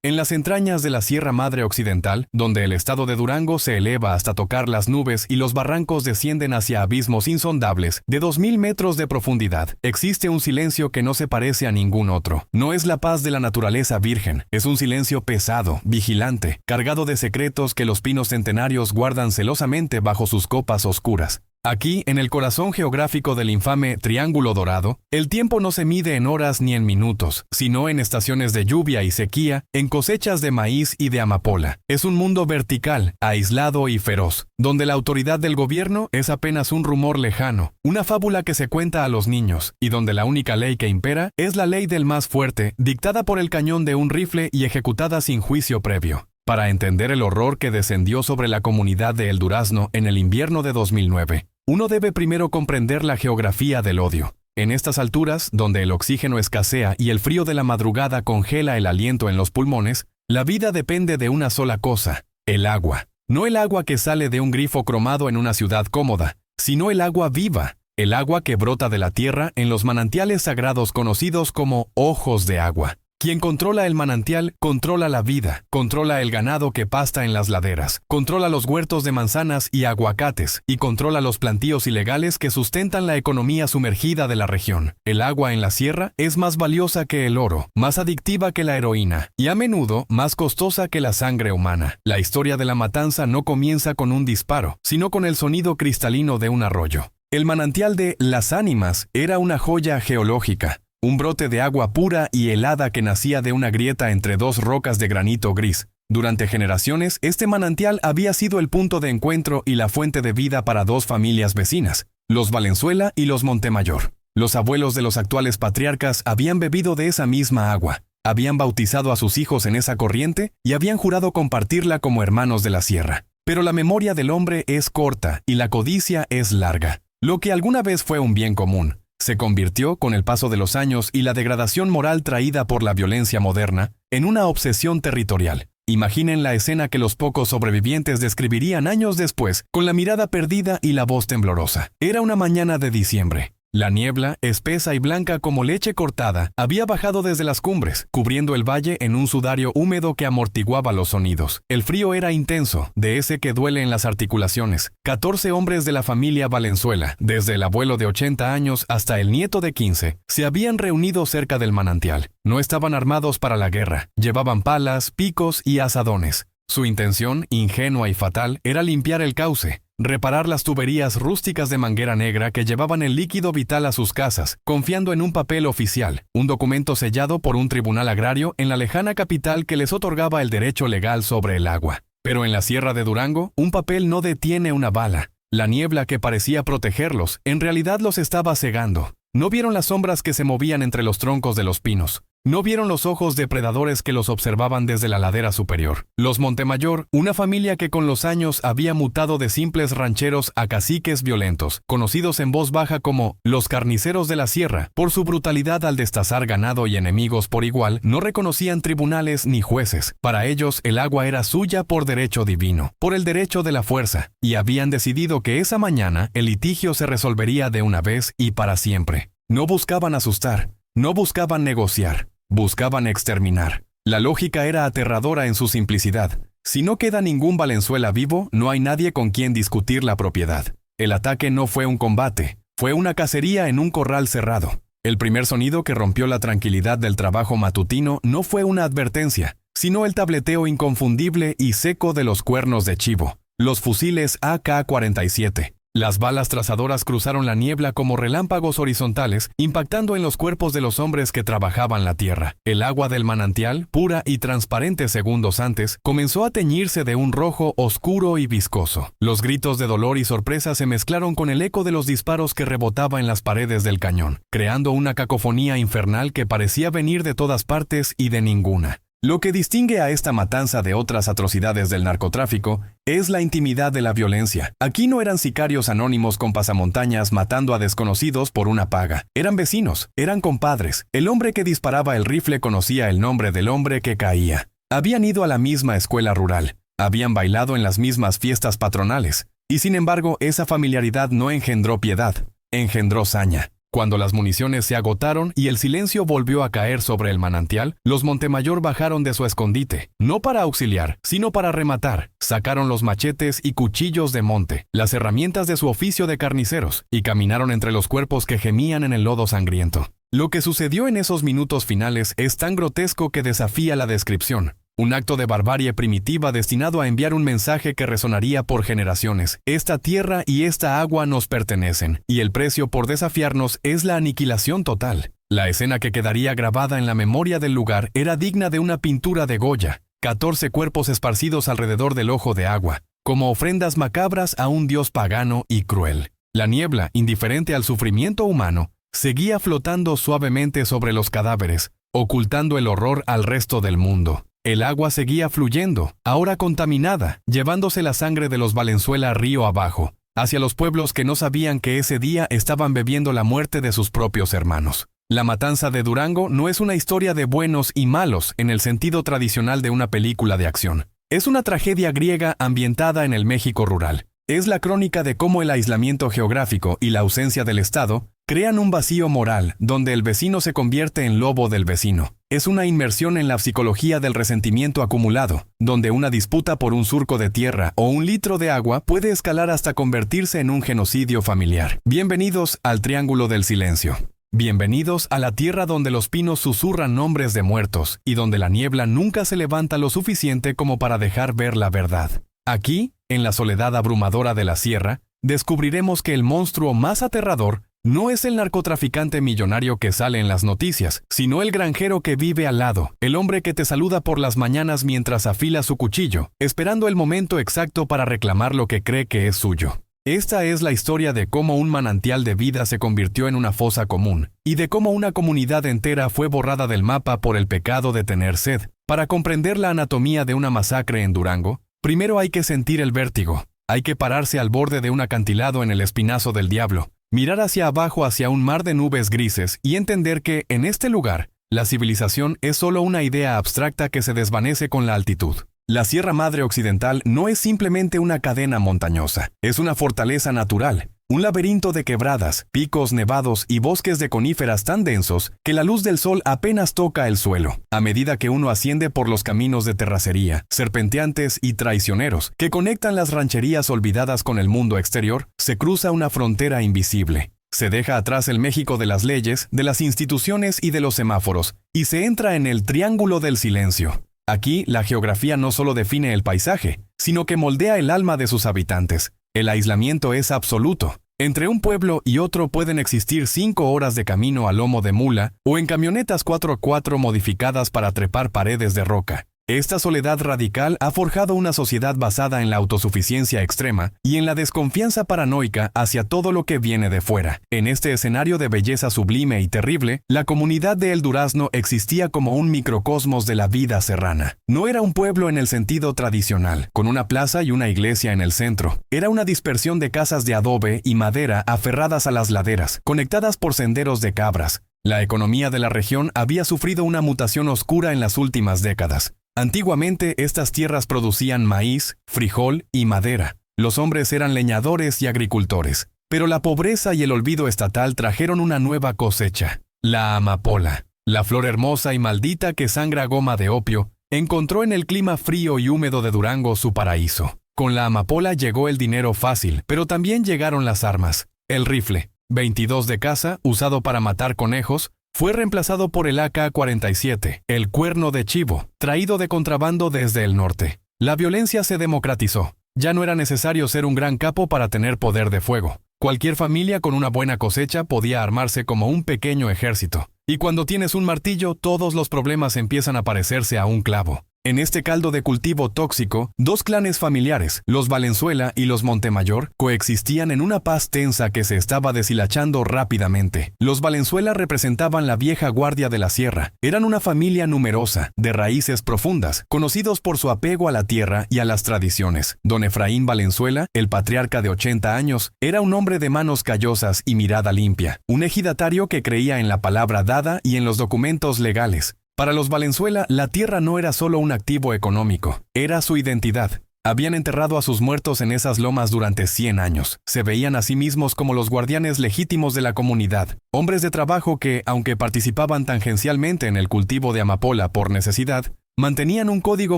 En las entrañas de la Sierra Madre Occidental, donde el estado de Durango se eleva hasta tocar las nubes y los barrancos descienden hacia abismos insondables de 2000 metros de profundidad, existe un silencio que no se parece a ningún otro. No es la paz de la naturaleza virgen, es un silencio pesado, vigilante, cargado de secretos que los pinos centenarios guardan celosamente bajo sus copas oscuras. Aquí, en el corazón geográfico del infame Triángulo Dorado, el tiempo no se mide en horas ni en minutos, sino en estaciones de lluvia y sequía, en cosechas de maíz y de amapola. Es un mundo vertical, aislado y feroz, donde la autoridad del gobierno es apenas un rumor lejano, una fábula que se cuenta a los niños, y donde la única ley que impera es la ley del más fuerte, dictada por el cañón de un rifle y ejecutada sin juicio previo. Para entender el horror que descendió sobre la comunidad de El Durazno en el invierno de 2009, uno debe primero comprender la geografía del odio. En estas alturas, donde el oxígeno escasea y el frío de la madrugada congela el aliento en los pulmones, la vida depende de una sola cosa: el agua. No el agua que sale de un grifo cromado en una ciudad cómoda, sino el agua viva, el agua que brota de la tierra en los manantiales sagrados conocidos como ojos de agua. Quien controla el manantial, controla la vida, controla el ganado que pasta en las laderas, controla los huertos de manzanas y aguacates, y controla los plantíos ilegales que sustentan la economía sumergida de la región. El agua en la sierra es más valiosa que el oro, más adictiva que la heroína, y a menudo más costosa que la sangre humana. La historia de la matanza no comienza con un disparo, sino con el sonido cristalino de un arroyo. El manantial de Las Ánimas era una joya geológica. Un brote de agua pura y helada que nacía de una grieta entre dos rocas de granito gris. Durante generaciones, este manantial había sido el punto de encuentro y la fuente de vida para dos familias vecinas, los Valenzuela y los Montemayor. Los abuelos de los actuales patriarcas habían bebido de esa misma agua, habían bautizado a sus hijos en esa corriente y habían jurado compartirla como hermanos de la sierra. Pero la memoria del hombre es corta y la codicia es larga. Lo que alguna vez fue un bien común se convirtió, con el paso de los años y la degradación moral traída por la violencia moderna, en una obsesión territorial. Imaginen la escena que los pocos sobrevivientes describirían años después, con la mirada perdida y la voz temblorosa. Era una mañana de diciembre. La niebla, espesa y blanca como leche cortada, había bajado desde las cumbres, cubriendo el valle en un sudario húmedo que amortiguaba los sonidos. El frío era intenso, de ese que duele en las articulaciones. 14 hombres de la familia Valenzuela, desde el abuelo de 80 años hasta el nieto de 15, se habían reunido cerca del manantial. No estaban armados para la guerra, llevaban palas, picos y azadones. Su intención, ingenua y fatal, era limpiar el cauce, reparar las tuberías rústicas de manguera negra que llevaban el líquido vital a sus casas, confiando en un papel oficial, un documento sellado por un tribunal agrario en la lejana capital que les otorgaba el derecho legal sobre el agua. Pero en la Sierra de Durango, un papel no detiene una bala. La niebla que parecía protegerlos, en realidad los estaba cegando. No vieron las sombras que se movían entre los troncos de los pinos. No vieron los ojos depredadores que los observaban desde la ladera superior. Los Montemayor, una familia que con los años había mutado de simples rancheros a caciques violentos, conocidos en voz baja como los carniceros de la sierra, por su brutalidad al destazar ganado y enemigos por igual, no reconocían tribunales ni jueces. Para ellos, el agua era suya por derecho divino, por el derecho de la fuerza, y habían decidido que esa mañana el litigio se resolvería de una vez y para siempre. No buscaban asustar, no buscaban negociar. Buscaban exterminar. La lógica era aterradora en su simplicidad. Si no queda ningún Valenzuela vivo, no hay nadie con quien discutir la propiedad. El ataque no fue un combate, fue una cacería en un corral cerrado. El primer sonido que rompió la tranquilidad del trabajo matutino no fue una advertencia, sino el tableteo inconfundible y seco de los cuernos de chivo, los fusiles AK-47. Las balas trazadoras cruzaron la niebla como relámpagos horizontales, impactando en los cuerpos de los hombres que trabajaban la tierra. El agua del manantial, pura y transparente segundos antes, comenzó a teñirse de un rojo oscuro y viscoso. Los gritos de dolor y sorpresa se mezclaron con el eco de los disparos que rebotaba en las paredes del cañón, creando una cacofonía infernal que parecía venir de todas partes y de ninguna. Lo que distingue a esta matanza de otras atrocidades del narcotráfico es la intimidad de la violencia. Aquí no eran sicarios anónimos con pasamontañas matando a desconocidos por una paga. Eran vecinos, eran compadres. El hombre que disparaba el rifle conocía el nombre del hombre que caía. Habían ido a la misma escuela rural. Habían bailado en las mismas fiestas patronales. Y sin embargo, esa familiaridad no engendró piedad, engendró saña. Cuando las municiones se agotaron y el silencio volvió a caer sobre el manantial, los Montemayor bajaron de su escondite, no para auxiliar, sino para rematar. Sacaron los machetes y cuchillos de monte, las herramientas de su oficio de carniceros, y caminaron entre los cuerpos que gemían en el lodo sangriento. Lo que sucedió en esos minutos finales es tan grotesco que desafía la descripción. Un acto de barbarie primitiva destinado a enviar un mensaje que resonaría por generaciones. Esta tierra y esta agua nos pertenecen, y el precio por desafiarnos es la aniquilación total. La escena que quedaría grabada en la memoria del lugar era digna de una pintura de Goya. 14 cuerpos esparcidos alrededor del ojo de agua, como ofrendas macabras a un dios pagano y cruel. La niebla, indiferente al sufrimiento humano, seguía flotando suavemente sobre los cadáveres, ocultando el horror al resto del mundo. El agua seguía fluyendo, ahora contaminada, llevándose la sangre de los Valenzuela río abajo, hacia los pueblos que no sabían que ese día estaban bebiendo la muerte de sus propios hermanos. La matanza de Durango no es una historia de buenos y malos en el sentido tradicional de una película de acción. Es una tragedia griega ambientada en el México rural. Es la crónica de cómo el aislamiento geográfico y la ausencia del Estado crean un vacío moral donde el vecino se convierte en lobo del vecino. Es una inmersión en la psicología del resentimiento acumulado, donde una disputa por un surco de tierra o un litro de agua puede escalar hasta convertirse en un genocidio familiar. Bienvenidos al Triángulo del Silencio. Bienvenidos a la tierra donde los pinos susurran nombres de muertos y donde la niebla nunca se levanta lo suficiente como para dejar ver la verdad. Aquí, en la soledad abrumadora de la sierra, descubriremos que el monstruo más aterrador no es el narcotraficante millonario que sale en las noticias, sino el granjero que vive al lado, el hombre que te saluda por las mañanas mientras afila su cuchillo, esperando el momento exacto para reclamar lo que cree que es suyo. Esta es la historia de cómo un manantial de vida se convirtió en una fosa común, y de cómo una comunidad entera fue borrada del mapa por el pecado de tener sed. Para comprender la anatomía de una masacre en Durango, primero hay que sentir el vértigo. Hay que pararse al borde de un acantilado en el Espinazo del Diablo, mirar hacia abajo hacia un mar de nubes grises y entender que, en este lugar, la civilización es solo una idea abstracta que se desvanece con la altitud. La Sierra Madre Occidental no es simplemente una cadena montañosa, es una fortaleza natural, un laberinto de quebradas, picos nevados y bosques de coníferas tan densos que la luz del sol apenas toca el suelo. A medida que uno asciende por los caminos de terracería, serpenteantes y traicioneros que conectan las rancherías olvidadas con el mundo exterior, se cruza una frontera invisible. Se deja atrás el México de las leyes, de las instituciones y de los semáforos, y se entra en el Triángulo del Silencio. Aquí, la geografía no solo define el paisaje, sino que moldea el alma de sus habitantes. El aislamiento es absoluto. Entre un pueblo y otro pueden existir 5 horas de camino a lomo de mula o en camionetas 4x4 modificadas para trepar paredes de roca. Esta soledad radical ha forjado una sociedad basada en la autosuficiencia extrema y en la desconfianza paranoica hacia todo lo que viene de fuera. En este escenario de belleza sublime y terrible, la comunidad de El Durazno existía como un microcosmos de la vida serrana. No era un pueblo en el sentido tradicional, con una plaza y una iglesia en el centro. Era una dispersión de casas de adobe y madera aferradas a las laderas, conectadas por senderos de cabras. La economía de la región había sufrido una mutación oscura en las últimas décadas. Antiguamente, estas tierras producían maíz, frijol y madera. Los hombres eran leñadores y agricultores. Pero la pobreza y el olvido estatal trajeron una nueva cosecha. La amapola, la flor hermosa y maldita que sangra goma de opio, encontró en el clima frío y húmedo de Durango su paraíso. Con la amapola llegó el dinero fácil, pero también llegaron las armas. El rifle, 22 de caza, usado para matar conejos, fue reemplazado por el AK-47, el cuerno de chivo, traído de contrabando desde el norte. La violencia se democratizó. Ya no era necesario ser un gran capo para tener poder de fuego. Cualquier familia con una buena cosecha podía armarse como un pequeño ejército. Y cuando tienes un martillo, todos los problemas empiezan a parecerse a un clavo. En este caldo de cultivo tóxico, 2 clanes familiares, los Valenzuela y los Montemayor, coexistían en una paz tensa que se estaba deshilachando rápidamente. Los Valenzuela representaban la vieja guardia de la sierra. Eran una familia numerosa, de raíces profundas, conocidos por su apego a la tierra y a las tradiciones. Don Efraín Valenzuela, el patriarca de 80 años, era un hombre de manos callosas y mirada limpia, un ejidatario que creía en la palabra dada y en los documentos legales. Para los Valenzuela, la tierra no era solo un activo económico, era su identidad. Habían enterrado a sus muertos en esas lomas durante 100 años. Se veían a sí mismos como los guardianes legítimos de la comunidad, hombres de trabajo que, aunque participaban tangencialmente en el cultivo de amapola por necesidad, mantenían un código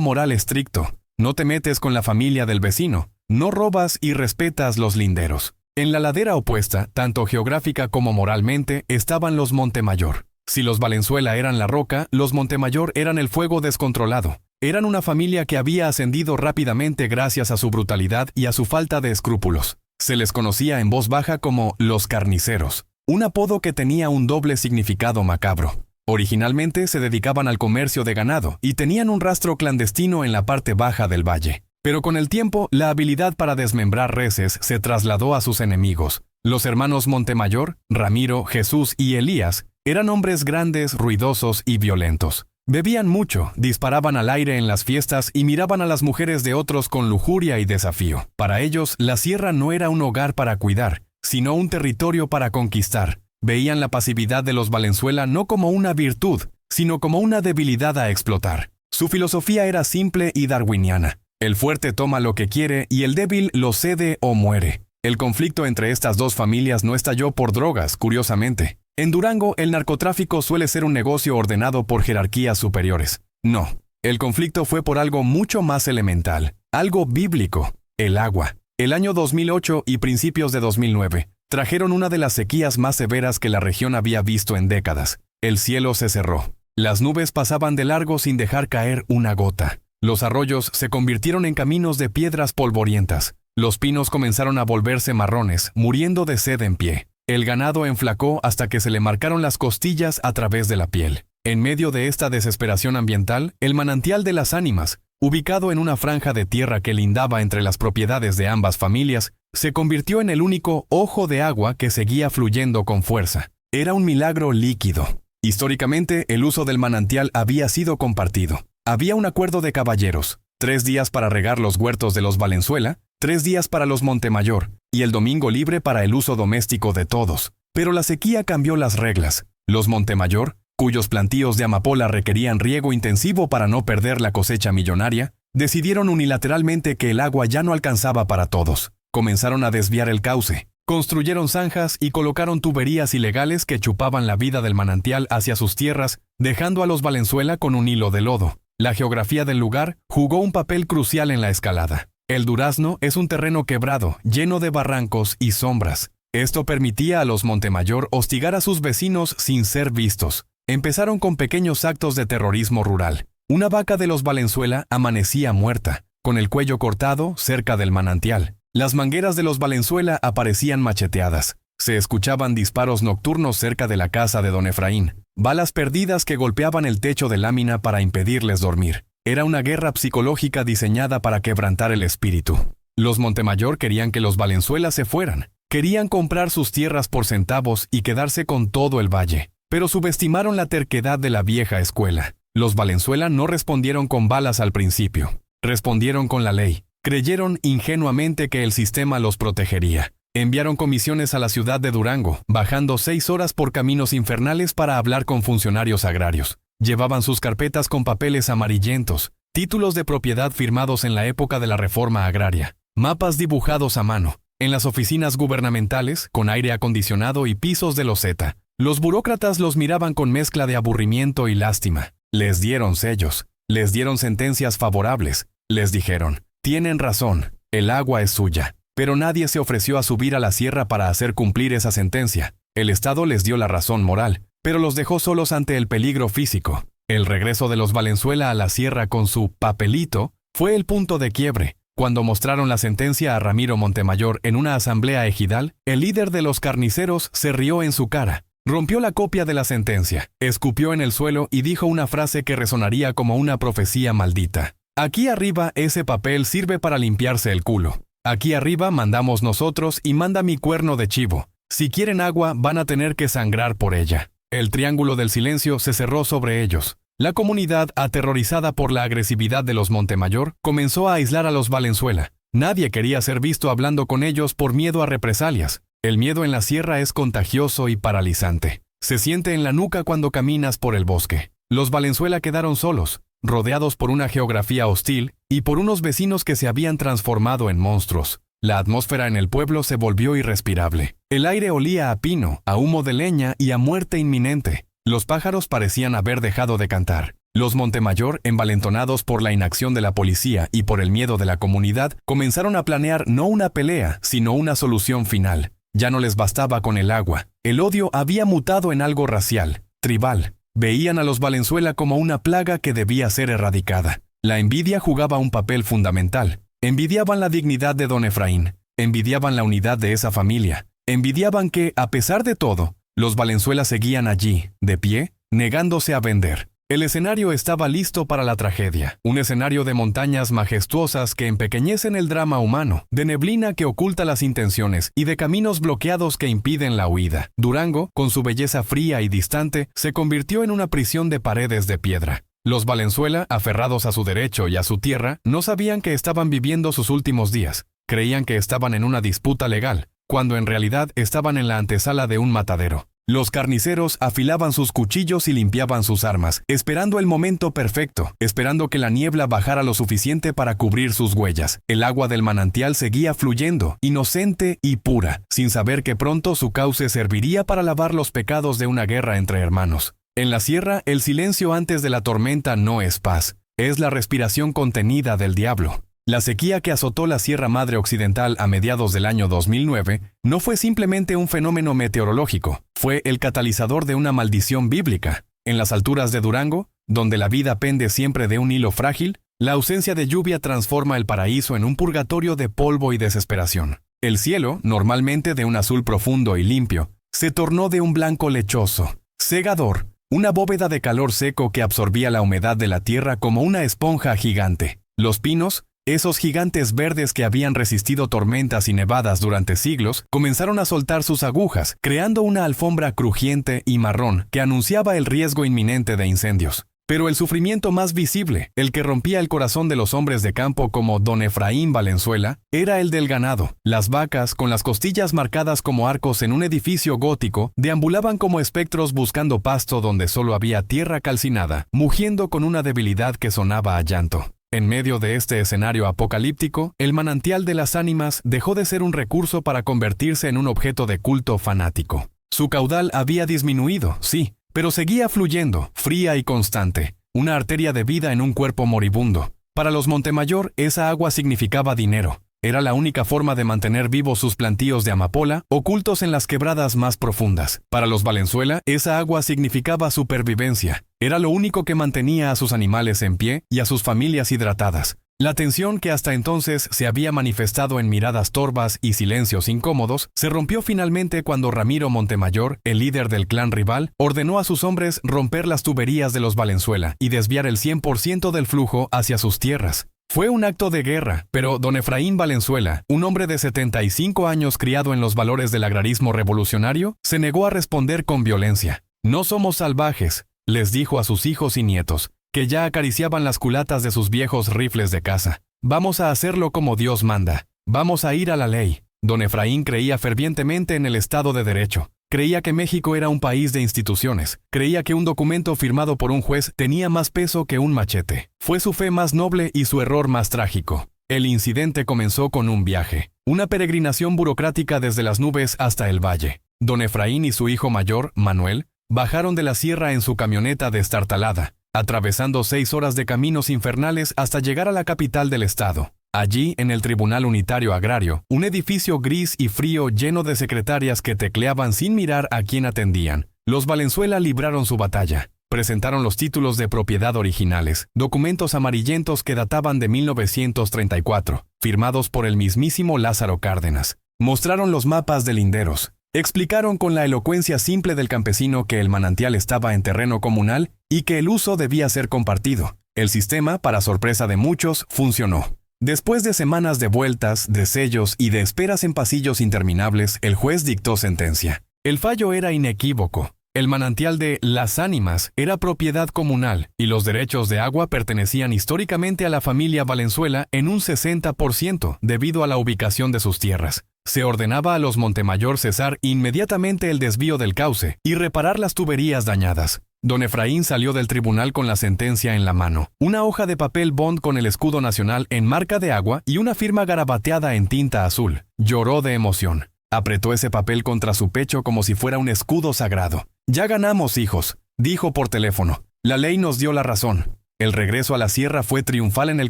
moral estricto. No te metes con la familia del vecino, no robas y respetas los linderos. En la ladera opuesta, tanto geográfica como moralmente, estaban los Montemayor. Si los Valenzuela eran la roca, los Montemayor eran el fuego descontrolado. Eran una familia que había ascendido rápidamente gracias a su brutalidad y a su falta de escrúpulos. Se les conocía en voz baja como los carniceros, un apodo que tenía un doble significado macabro. Originalmente se dedicaban al comercio de ganado y tenían un rastro clandestino en la parte baja del valle. Pero con el tiempo, la habilidad para desmembrar reses se trasladó a sus enemigos. Los hermanos Montemayor, Ramiro, Jesús y Elías, eran hombres grandes, ruidosos y violentos. Bebían mucho, disparaban al aire en las fiestas y miraban a las mujeres de otros con lujuria y desafío. Para ellos, la sierra no era un hogar para cuidar, sino un territorio para conquistar. Veían la pasividad de los Valenzuela no como una virtud, sino como una debilidad a explotar. Su filosofía era simple y darwiniana. El fuerte toma lo que quiere y el débil lo cede o muere. El conflicto entre estas dos familias no estalló por drogas, curiosamente. En Durango, el narcotráfico suele ser un negocio ordenado por jerarquías superiores. No, el conflicto fue por algo mucho más elemental, algo bíblico, el agua. El año 2008 y principios de 2009 trajeron una de las sequías más severas que la región había visto en décadas. El cielo se cerró. Las nubes pasaban de largo sin dejar caer una gota. Los arroyos se convirtieron en caminos de piedras polvorientas. Los pinos comenzaron a volverse marrones, muriendo de sed en pie. El ganado enflacó hasta que se le marcaron las costillas a través de la piel. En medio de esta desesperación ambiental, el manantial de las ánimas, ubicado en una franja de tierra que lindaba entre las propiedades de ambas familias, se convirtió en el único ojo de agua que seguía fluyendo con fuerza. Era un milagro líquido. Históricamente, el uso del manantial había sido compartido. Había un acuerdo de caballeros: 3 días para regar los huertos de los Valenzuela, 3 días para los Montemayor, y el domingo libre para el uso doméstico de todos. Pero la sequía cambió las reglas. Los Montemayor, cuyos plantíos de amapola requerían riego intensivo para no perder la cosecha millonaria, decidieron unilateralmente que el agua ya no alcanzaba para todos. Comenzaron a desviar el cauce, construyeron zanjas y colocaron tuberías ilegales que chupaban la vida del manantial hacia sus tierras, dejando a los Valenzuela con un hilo de lodo. La geografía del lugar jugó un papel crucial en la escalada. El Durazno es un terreno quebrado, lleno de barrancos y sombras. Esto permitía a los Montemayor hostigar a sus vecinos sin ser vistos. Empezaron con pequeños actos de terrorismo rural. Una vaca de los Valenzuela amanecía muerta, con el cuello cortado cerca del manantial. Las mangueras de los Valenzuela aparecían macheteadas. Se escuchaban disparos nocturnos cerca de la casa de don Efraín, balas perdidas que golpeaban el techo de lámina para impedirles dormir. Era una guerra psicológica diseñada para quebrantar el espíritu. Los Montemayor querían que los Valenzuela se fueran. Querían comprar sus tierras por centavos y quedarse con todo el valle. Pero subestimaron la terquedad de la vieja escuela. Los Valenzuela no respondieron con balas al principio. Respondieron con la ley. Creyeron ingenuamente que el sistema los protegería. Enviaron comisiones a la ciudad de Durango, bajando 6 horas por caminos infernales para hablar con funcionarios agrarios. Llevaban sus carpetas con papeles amarillentos, títulos de propiedad firmados en la época de la reforma agraria, mapas dibujados a mano. En las oficinas gubernamentales, con aire acondicionado y pisos de loseta, los burócratas los miraban con mezcla de aburrimiento y lástima. Les dieron sellos, les dieron sentencias favorables, les dijeron: tienen razón, el agua es suya. Pero nadie se ofreció a subir a la sierra para hacer cumplir esa sentencia. El Estado les dio la razón moral, pero los dejó solos ante el peligro físico. El regreso de los Valenzuela a la sierra con su papelito fue el punto de quiebre. Cuando mostraron la sentencia a Ramiro Montemayor en una asamblea ejidal, el líder de los carniceros se rió en su cara. Rompió la copia de la sentencia, escupió en el suelo y dijo una frase que resonaría como una profecía maldita: aquí arriba ese papel sirve para limpiarse el culo. Aquí arriba mandamos nosotros y manda mi cuerno de chivo. Si quieren agua, van a tener que sangrar por ella. El triángulo del silencio se cerró sobre ellos. La comunidad, aterrorizada por la agresividad de los Montemayor, comenzó a aislar a los Valenzuela. Nadie quería ser visto hablando con ellos por miedo a represalias. El miedo en la sierra es contagioso y paralizante. Se siente en la nuca cuando caminas por el bosque. Los Valenzuela quedaron solos, rodeados por una geografía hostil y por unos vecinos que se habían transformado en monstruos. La atmósfera en el pueblo se volvió irrespirable. El aire olía a pino, a humo de leña y a muerte inminente. Los pájaros parecían haber dejado de cantar. Los Montemayor, envalentonados por la inacción de la policía y por el miedo de la comunidad, comenzaron a planear no una pelea, sino una solución final. Ya no les bastaba con el agua. El odio había mutado en algo racial, tribal. Veían a los Valenzuela como una plaga que debía ser erradicada. La envidia jugaba un papel fundamental. Envidiaban la dignidad de don Efraín. Envidiaban la unidad de esa familia. Envidiaban que, a pesar de todo, los Valenzuela seguían allí, de pie, negándose a vender. El escenario estaba listo para la tragedia. Un escenario de montañas majestuosas que empequeñecen el drama humano, de neblina que oculta las intenciones y de caminos bloqueados que impiden la huida. Durango, con su belleza fría y distante, se convirtió en una prisión de paredes de piedra. Los Valenzuela, aferrados a su derecho y a su tierra, no sabían que estaban viviendo sus últimos días. Creían que estaban en una disputa legal, cuando en realidad estaban en la antesala de un matadero. Los carniceros afilaban sus cuchillos y limpiaban sus armas, esperando el momento perfecto, esperando que la niebla bajara lo suficiente para cubrir sus huellas. El agua del manantial seguía fluyendo, inocente y pura, sin saber que pronto su cauce serviría para lavar los pecados de una guerra entre hermanos. En la sierra, el silencio antes de la tormenta no es paz, es la respiración contenida del diablo. La sequía que azotó la Sierra Madre Occidental a mediados del año 2009 no fue simplemente un fenómeno meteorológico, fue el catalizador de una maldición bíblica. En las alturas de Durango, donde la vida pende siempre de un hilo frágil, la ausencia de lluvia transforma el paraíso en un purgatorio de polvo y desesperación. El cielo, normalmente de un azul profundo y limpio, se tornó de un blanco lechoso, cegador, una bóveda de calor seco que absorbía la humedad de la tierra como una esponja gigante. Los pinos, esos gigantes verdes que habían resistido tormentas y nevadas durante siglos, comenzaron a soltar sus agujas, creando una alfombra crujiente y marrón que anunciaba el riesgo inminente de incendios. Pero el sufrimiento más visible, el que rompía el corazón de los hombres de campo como don Efraín Valenzuela, era el del ganado. Las vacas, con las costillas marcadas como arcos en un edificio gótico, deambulaban como espectros buscando pasto donde solo había tierra calcinada, mugiendo con una debilidad que sonaba a llanto. En medio de este escenario apocalíptico, el manantial de las ánimas dejó de ser un recurso para convertirse en un objeto de culto fanático. Su caudal había disminuido, sí, pero seguía fluyendo, fría y constante, una arteria de vida en un cuerpo moribundo. Para los Montemayor, esa agua significaba dinero. Era la única forma de mantener vivos sus plantíos de amapola, ocultos en las quebradas más profundas. Para los Valenzuela, esa agua significaba supervivencia. Era lo único que mantenía a sus animales en pie y a sus familias hidratadas. La tensión que hasta entonces se había manifestado en miradas torvas y silencios incómodos, se rompió finalmente cuando Ramiro Montemayor, el líder del clan rival, ordenó a sus hombres romper las tuberías de los Valenzuela y desviar el 100% del flujo hacia sus tierras. Fue un acto de guerra, pero don Efraín Valenzuela, un hombre de 75 años criado en los valores del agrarismo revolucionario, se negó a responder con violencia. No somos salvajes, les dijo a sus hijos y nietos, que ya acariciaban las culatas de sus viejos rifles de caza. Vamos a hacerlo como Dios manda. Vamos a ir a la ley. Don Efraín creía fervientemente en el Estado de Derecho. Creía que México era un país de instituciones. Creía que un documento firmado por un juez tenía más peso que un machete. Fue su fe más noble y su error más trágico. El incidente comenzó con un viaje, una peregrinación burocrática desde las nubes hasta el valle. Don Efraín y su hijo mayor, Manuel, bajaron de la sierra en su camioneta destartalada, atravesando 6 horas de caminos infernales hasta llegar a la capital del estado. Allí, en el Tribunal Unitario Agrario, un edificio gris y frío lleno de secretarias que tecleaban sin mirar a quién atendían, los Valenzuela libraron su batalla. Presentaron los títulos de propiedad originales, documentos amarillentos que databan de 1934, firmados por el mismísimo Lázaro Cárdenas. Mostraron los mapas de linderos. Explicaron con la elocuencia simple del campesino que el manantial estaba en terreno comunal y que el uso debía ser compartido. El sistema, para sorpresa de muchos, funcionó. Después de semanas de vueltas, de sellos y de esperas en pasillos interminables, el juez dictó sentencia. El fallo era inequívoco. El manantial de Las Ánimas era propiedad comunal y los derechos de agua pertenecían históricamente a la familia Valenzuela en un 60% debido a la ubicación de sus tierras. Se ordenaba a los Montemayor cesar inmediatamente el desvío del cauce y reparar las tuberías dañadas. Don Efraín salió del tribunal con la sentencia en la mano, una hoja de papel bond con el escudo nacional en marca de agua y una firma garabateada en tinta azul. Lloró de emoción. Apretó ese papel contra su pecho como si fuera un escudo sagrado. «Ya ganamos, hijos», dijo por teléfono. «La ley nos dio la razón». El regreso a la sierra fue triunfal en el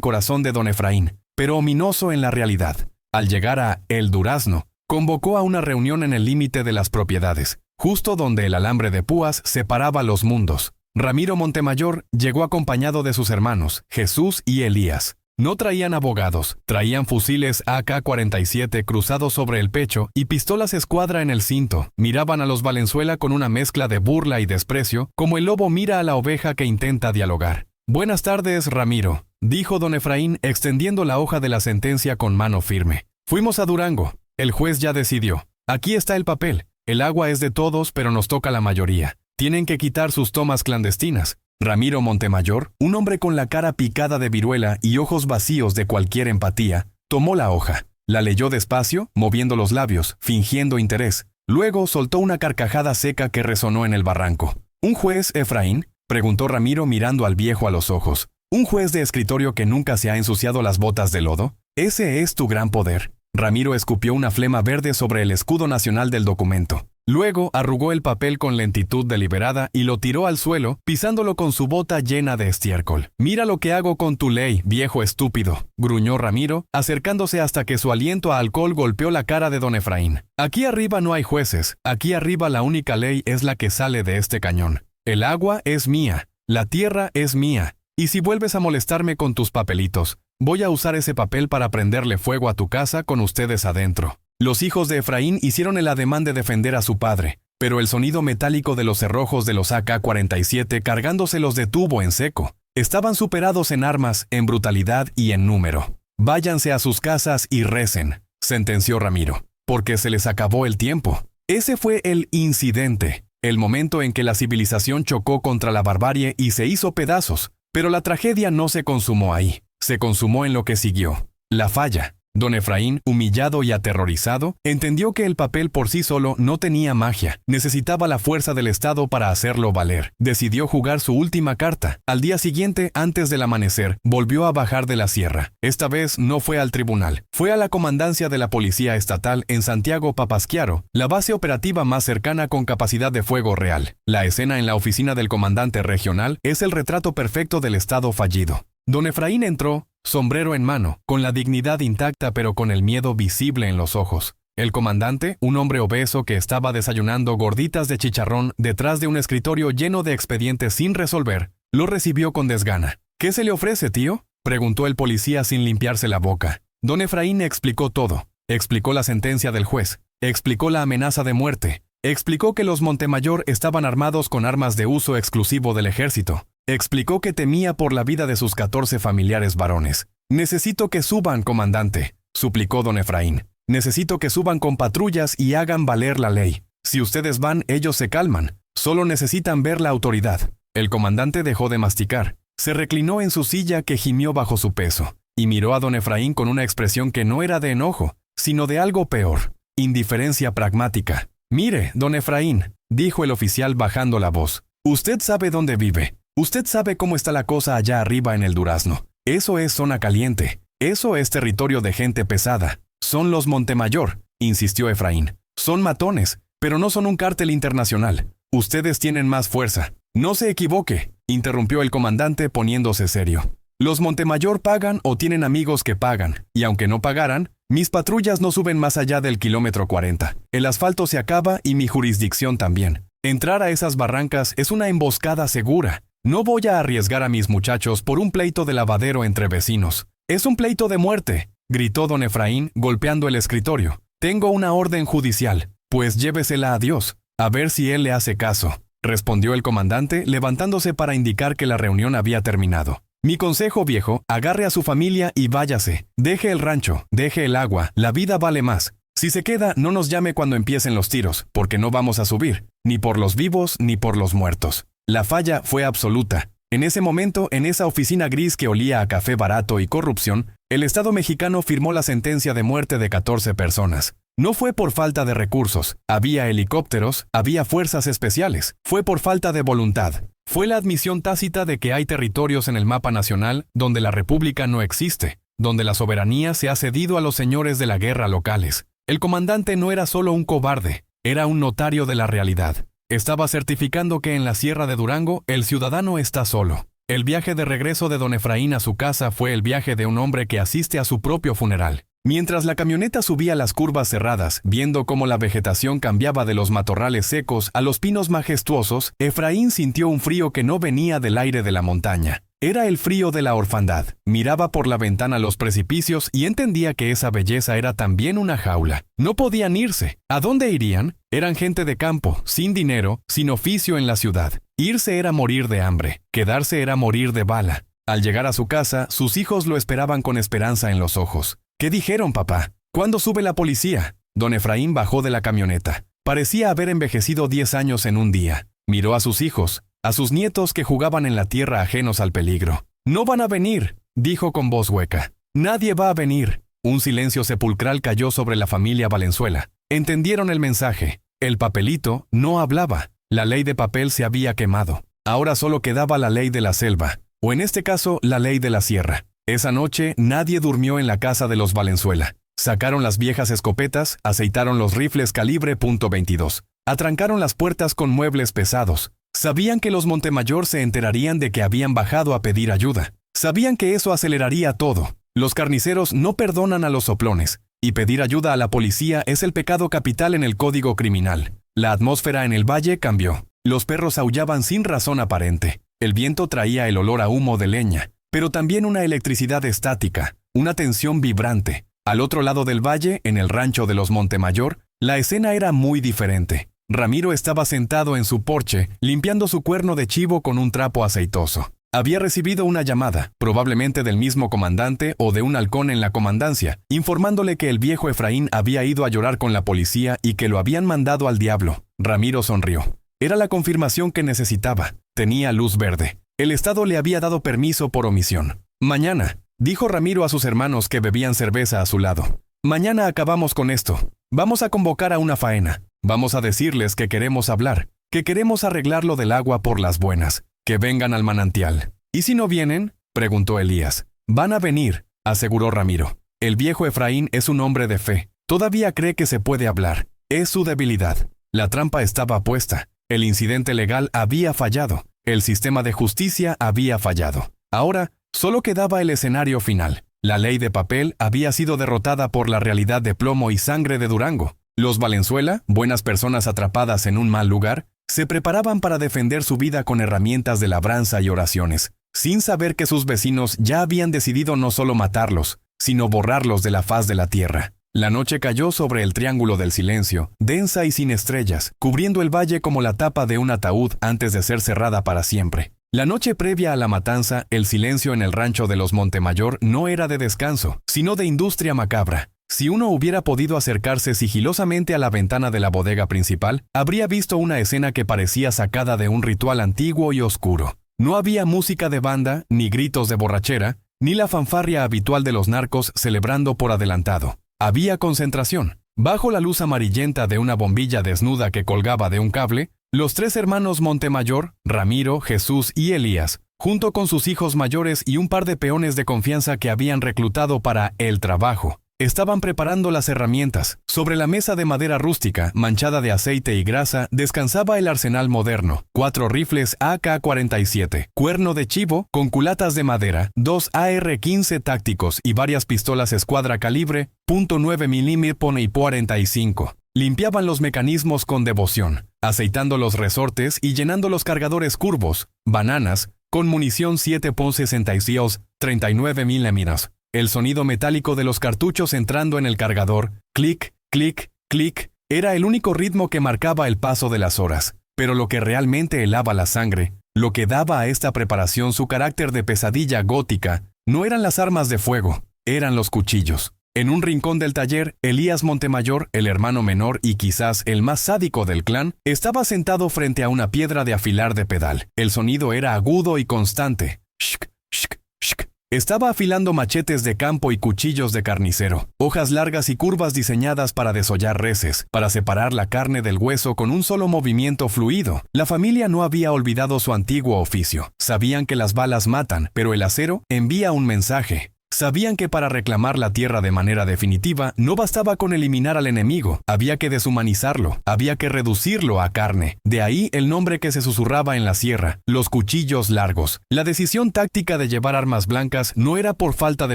corazón de don Efraín, pero ominoso en la realidad. Al llegar a El Durazno, convocó a una reunión en el límite de las propiedades, justo donde el alambre de púas separaba los mundos. Ramiro Montemayor llegó acompañado de sus hermanos, Jesús y Elías. No traían abogados, traían fusiles AK-47 cruzados sobre el pecho y pistolas escuadra en el cinto. Miraban a los Valenzuela con una mezcla de burla y desprecio, como el lobo mira a la oveja que intenta dialogar. «Buenas tardes, Ramiro», dijo don Efraín extendiendo la hoja de la sentencia con mano firme. «Fuimos a Durango. El juez ya decidió. Aquí está el papel. El agua es de todos, pero nos toca la mayoría. Tienen que quitar sus tomas clandestinas». Ramiro Montemayor, un hombre con la cara picada de viruela y ojos vacíos de cualquier empatía, tomó la hoja. La leyó despacio, moviendo los labios, fingiendo interés. Luego soltó una carcajada seca que resonó en el barranco. «¿Un juez, Efraín?», preguntó Ramiro mirando al viejo a los ojos. «¿Un juez de escritorio que nunca se ha ensuciado las botas de lodo? ¿Ese es tu gran poder?». Ramiro escupió una flema verde sobre el escudo nacional del documento. Luego arrugó el papel con lentitud deliberada y lo tiró al suelo, pisándolo con su bota llena de estiércol. «Mira lo que hago con tu ley, viejo estúpido», gruñó Ramiro, acercándose hasta que su aliento a alcohol golpeó la cara de don Efraín. «Aquí arriba no hay jueces, aquí arriba la única ley es la que sale de este cañón. El agua es mía, la tierra es mía, y si vuelves a molestarme con tus papelitos, voy a usar ese papel para prenderle fuego a tu casa con ustedes adentro». Los hijos de Efraín hicieron el ademán de defender a su padre, pero el sonido metálico de los cerrojos de los AK-47 cargándose los detuvo en seco. Estaban superados en armas, en brutalidad y en número. «Váyanse a sus casas y recen», sentenció Ramiro, «porque se les acabó el tiempo». Ese fue el incidente, el momento en que la civilización chocó contra la barbarie y se hizo pedazos. Pero la tragedia no se consumó ahí, se consumó en lo que siguió. La falla. Don Efraín, humillado y aterrorizado, entendió que el papel por sí solo no tenía magia, necesitaba la fuerza del Estado para hacerlo valer. Decidió jugar su última carta. Al día siguiente, antes del amanecer, volvió a bajar de la sierra. Esta vez no fue al tribunal, fue a la comandancia de la Policía Estatal en Santiago Papasquiaro, la base operativa más cercana con capacidad de fuego real. La escena en la oficina del comandante regional es el retrato perfecto del Estado fallido. Don Efraín entró, sombrero en mano, con la dignidad intacta pero con el miedo visible en los ojos. El comandante, un hombre obeso que estaba desayunando gorditas de chicharrón detrás de un escritorio lleno de expedientes sin resolver, lo recibió con desgana. «¿Qué se le ofrece, tío?», preguntó el policía sin limpiarse la boca. Don Efraín explicó todo. Explicó la sentencia del juez. Explicó la amenaza de muerte. Explicó que los Montemayor estaban armados con armas de uso exclusivo del ejército. Explicó que temía por la vida de sus 14 familiares varones. «Necesito que suban, comandante», suplicó don Efraín. «Necesito que suban con patrullas y hagan valer la ley. Si ustedes van, ellos se calman. Solo necesitan ver la autoridad». El comandante dejó de masticar. Se reclinó en su silla que gimió bajo su peso, y miró a don Efraín con una expresión que no era de enojo, sino de algo peor, indiferencia pragmática. «Mire, don Efraín», dijo el oficial bajando la voz, «usted sabe dónde vive. Usted sabe cómo está la cosa allá arriba en el Durazno. Eso es zona caliente. Eso es territorio de gente pesada. Son los Montemayor», insistió Efraín. «Son matones, pero no son un cártel internacional. Ustedes tienen más fuerza». «No se equivoque», interrumpió el comandante poniéndose serio. «Los Montemayor pagan o tienen amigos que pagan, y aunque no pagaran, mis patrullas no suben más allá del kilómetro 40. El asfalto se acaba y mi jurisdicción también. Entrar a esas barrancas es una emboscada segura. No voy a arriesgar a mis muchachos por un pleito de lavadero entre vecinos. Es un pleito de muerte», gritó don Efraín, golpeando el escritorio. «Tengo una orden judicial. Pues llévesela a Dios, a ver si él le hace caso», respondió el comandante, levantándose para indicar que la reunión había terminado. «Mi consejo, viejo, agarre a su familia y váyase. Deje el rancho, deje el agua, la vida vale más. Si se queda, no nos llame cuando empiecen los tiros, porque no vamos a subir, ni por los vivos ni por los muertos». La falla fue absoluta. En ese momento, en esa oficina gris que olía a café barato y corrupción, el Estado mexicano firmó la sentencia de muerte de 14 personas. No fue por falta de recursos, había helicópteros, había fuerzas especiales, fue por falta de voluntad. Fue la admisión tácita de que hay territorios en el mapa nacional donde la república no existe, donde la soberanía se ha cedido a los señores de la guerra locales. El comandante no era solo un cobarde, era un notario de la realidad. Estaba certificando que en la Sierra de Durango el ciudadano está solo. El viaje de regreso de don Efraín a su casa fue el viaje de un hombre que asiste a su propio funeral. Mientras la camioneta subía las curvas cerradas, viendo cómo la vegetación cambiaba de los matorrales secos a los pinos majestuosos, Efraín sintió un frío que no venía del aire de la montaña. Era el frío de la orfandad. Miraba por la ventana los precipicios y entendía que esa belleza era también una jaula. No podían irse. ¿A dónde irían? Eran gente de campo, sin dinero, sin oficio en la ciudad. Irse era morir de hambre. Quedarse era morir de bala. Al llegar a su casa, sus hijos lo esperaban con esperanza en los ojos. ¿Qué dijeron, papá? ¿Cuándo sube la policía? Don Efraín bajó de la camioneta. Parecía haber envejecido 10 años en un día. Miró a sus hijos, a sus nietos que jugaban en la tierra ajenos al peligro. «No van a venir», dijo con voz hueca. «Nadie va a venir». Un silencio sepulcral cayó sobre la familia Valenzuela. Entendieron el mensaje. El papelito no hablaba. La ley de papel se había quemado. Ahora solo quedaba la ley de la selva, o en este caso, la ley de la sierra. Esa noche nadie durmió en la casa de los Valenzuela. Sacaron las viejas escopetas, aceitaron los rifles calibre .22. Atrancaron las puertas con muebles pesados. Sabían que los Montemayor se enterarían de que habían bajado a pedir ayuda. Sabían que eso aceleraría todo. Los carniceros no perdonan a los soplones, y pedir ayuda a la policía es el pecado capital en el Código Criminal. La atmósfera en el valle cambió. Los perros aullaban sin razón aparente. El viento traía el olor a humo de leña, pero también una electricidad estática, una tensión vibrante. Al otro lado del valle, en el rancho de los Montemayor, la escena era muy diferente. Ramiro estaba sentado en su porche, limpiando su cuerno de chivo con un trapo aceitoso. Había recibido una llamada, probablemente del mismo comandante o de un halcón en la comandancia, informándole que el viejo Efraín había ido a llorar con la policía y que lo habían mandado al diablo. Ramiro sonrió. Era la confirmación que necesitaba. Tenía luz verde. El Estado le había dado permiso por omisión. «Mañana», dijo Ramiro a sus hermanos que bebían cerveza a su lado. «Mañana acabamos con esto. Vamos a convocar a una faena. Vamos a decirles que queremos hablar, que queremos arreglar lo del agua por las buenas, que vengan al manantial». «¿Y si no vienen?», preguntó Elías. «Van a venir», aseguró Ramiro. «El viejo Efraín es un hombre de fe. Todavía cree que se puede hablar. Es su debilidad. La trampa estaba puesta. El incidente legal había fallado. El sistema de justicia había fallado. Ahora, solo quedaba el escenario final. La ley de papel había sido derrotada por la realidad de plomo y sangre de Durango. Los Valenzuela, buenas personas atrapadas en un mal lugar, se preparaban para defender su vida con herramientas de labranza y oraciones, sin saber que sus vecinos ya habían decidido no solo matarlos, sino borrarlos de la faz de la tierra. La noche cayó sobre el Triángulo del Silencio, densa y sin estrellas, cubriendo el valle como la tapa de un ataúd antes de ser cerrada para siempre. La noche previa a la matanza, el silencio en el rancho de los Montemayor no era de descanso, sino de industria macabra. Si uno hubiera podido acercarse sigilosamente a la ventana de la bodega principal, habría visto una escena que parecía sacada de un ritual antiguo y oscuro. No había música de banda, ni gritos de borrachera, ni la fanfarria habitual de los narcos celebrando por adelantado. Había concentración. Bajo la luz amarillenta de una bombilla desnuda que colgaba de un cable, los tres hermanos Montemayor, Ramiro, Jesús y Elías, junto con sus hijos mayores y un par de peones de confianza que habían reclutado para el trabajo, estaban preparando las herramientas. Sobre la mesa de madera rústica, manchada de aceite y grasa, descansaba el arsenal moderno: 4 rifles AK-47, cuerno de chivo con culatas de madera, 2 AR-15 tácticos y varias pistolas escuadra calibre .9 mm y .45. Limpiaban los mecanismos con devoción, aceitando los resortes y llenando los cargadores curvos, bananas, con munición 7.62, 39 mm. El sonido metálico de los cartuchos entrando en el cargador, clic, clic, clic, era el único ritmo que marcaba el paso de las horas. Pero lo que realmente helaba la sangre, lo que daba a esta preparación su carácter de pesadilla gótica, no eran las armas de fuego, eran los cuchillos. En un rincón del taller, Elías Montemayor, el hermano menor y quizás el más sádico del clan, estaba sentado frente a una piedra de afilar de pedal. El sonido era agudo y constante. Shk, shk, shk. Estaba afilando machetes de campo y cuchillos de carnicero, hojas largas y curvas diseñadas para desollar reses, para separar la carne del hueso con un solo movimiento fluido. La familia no había olvidado su antiguo oficio. Sabían que las balas matan, pero el acero envía un mensaje. Sabían que para reclamar la tierra de manera definitiva no bastaba con eliminar al enemigo, había que deshumanizarlo, había que reducirlo a carne. De ahí el nombre que se susurraba en la sierra, los cuchillos largos. La decisión táctica de llevar armas blancas no era por falta de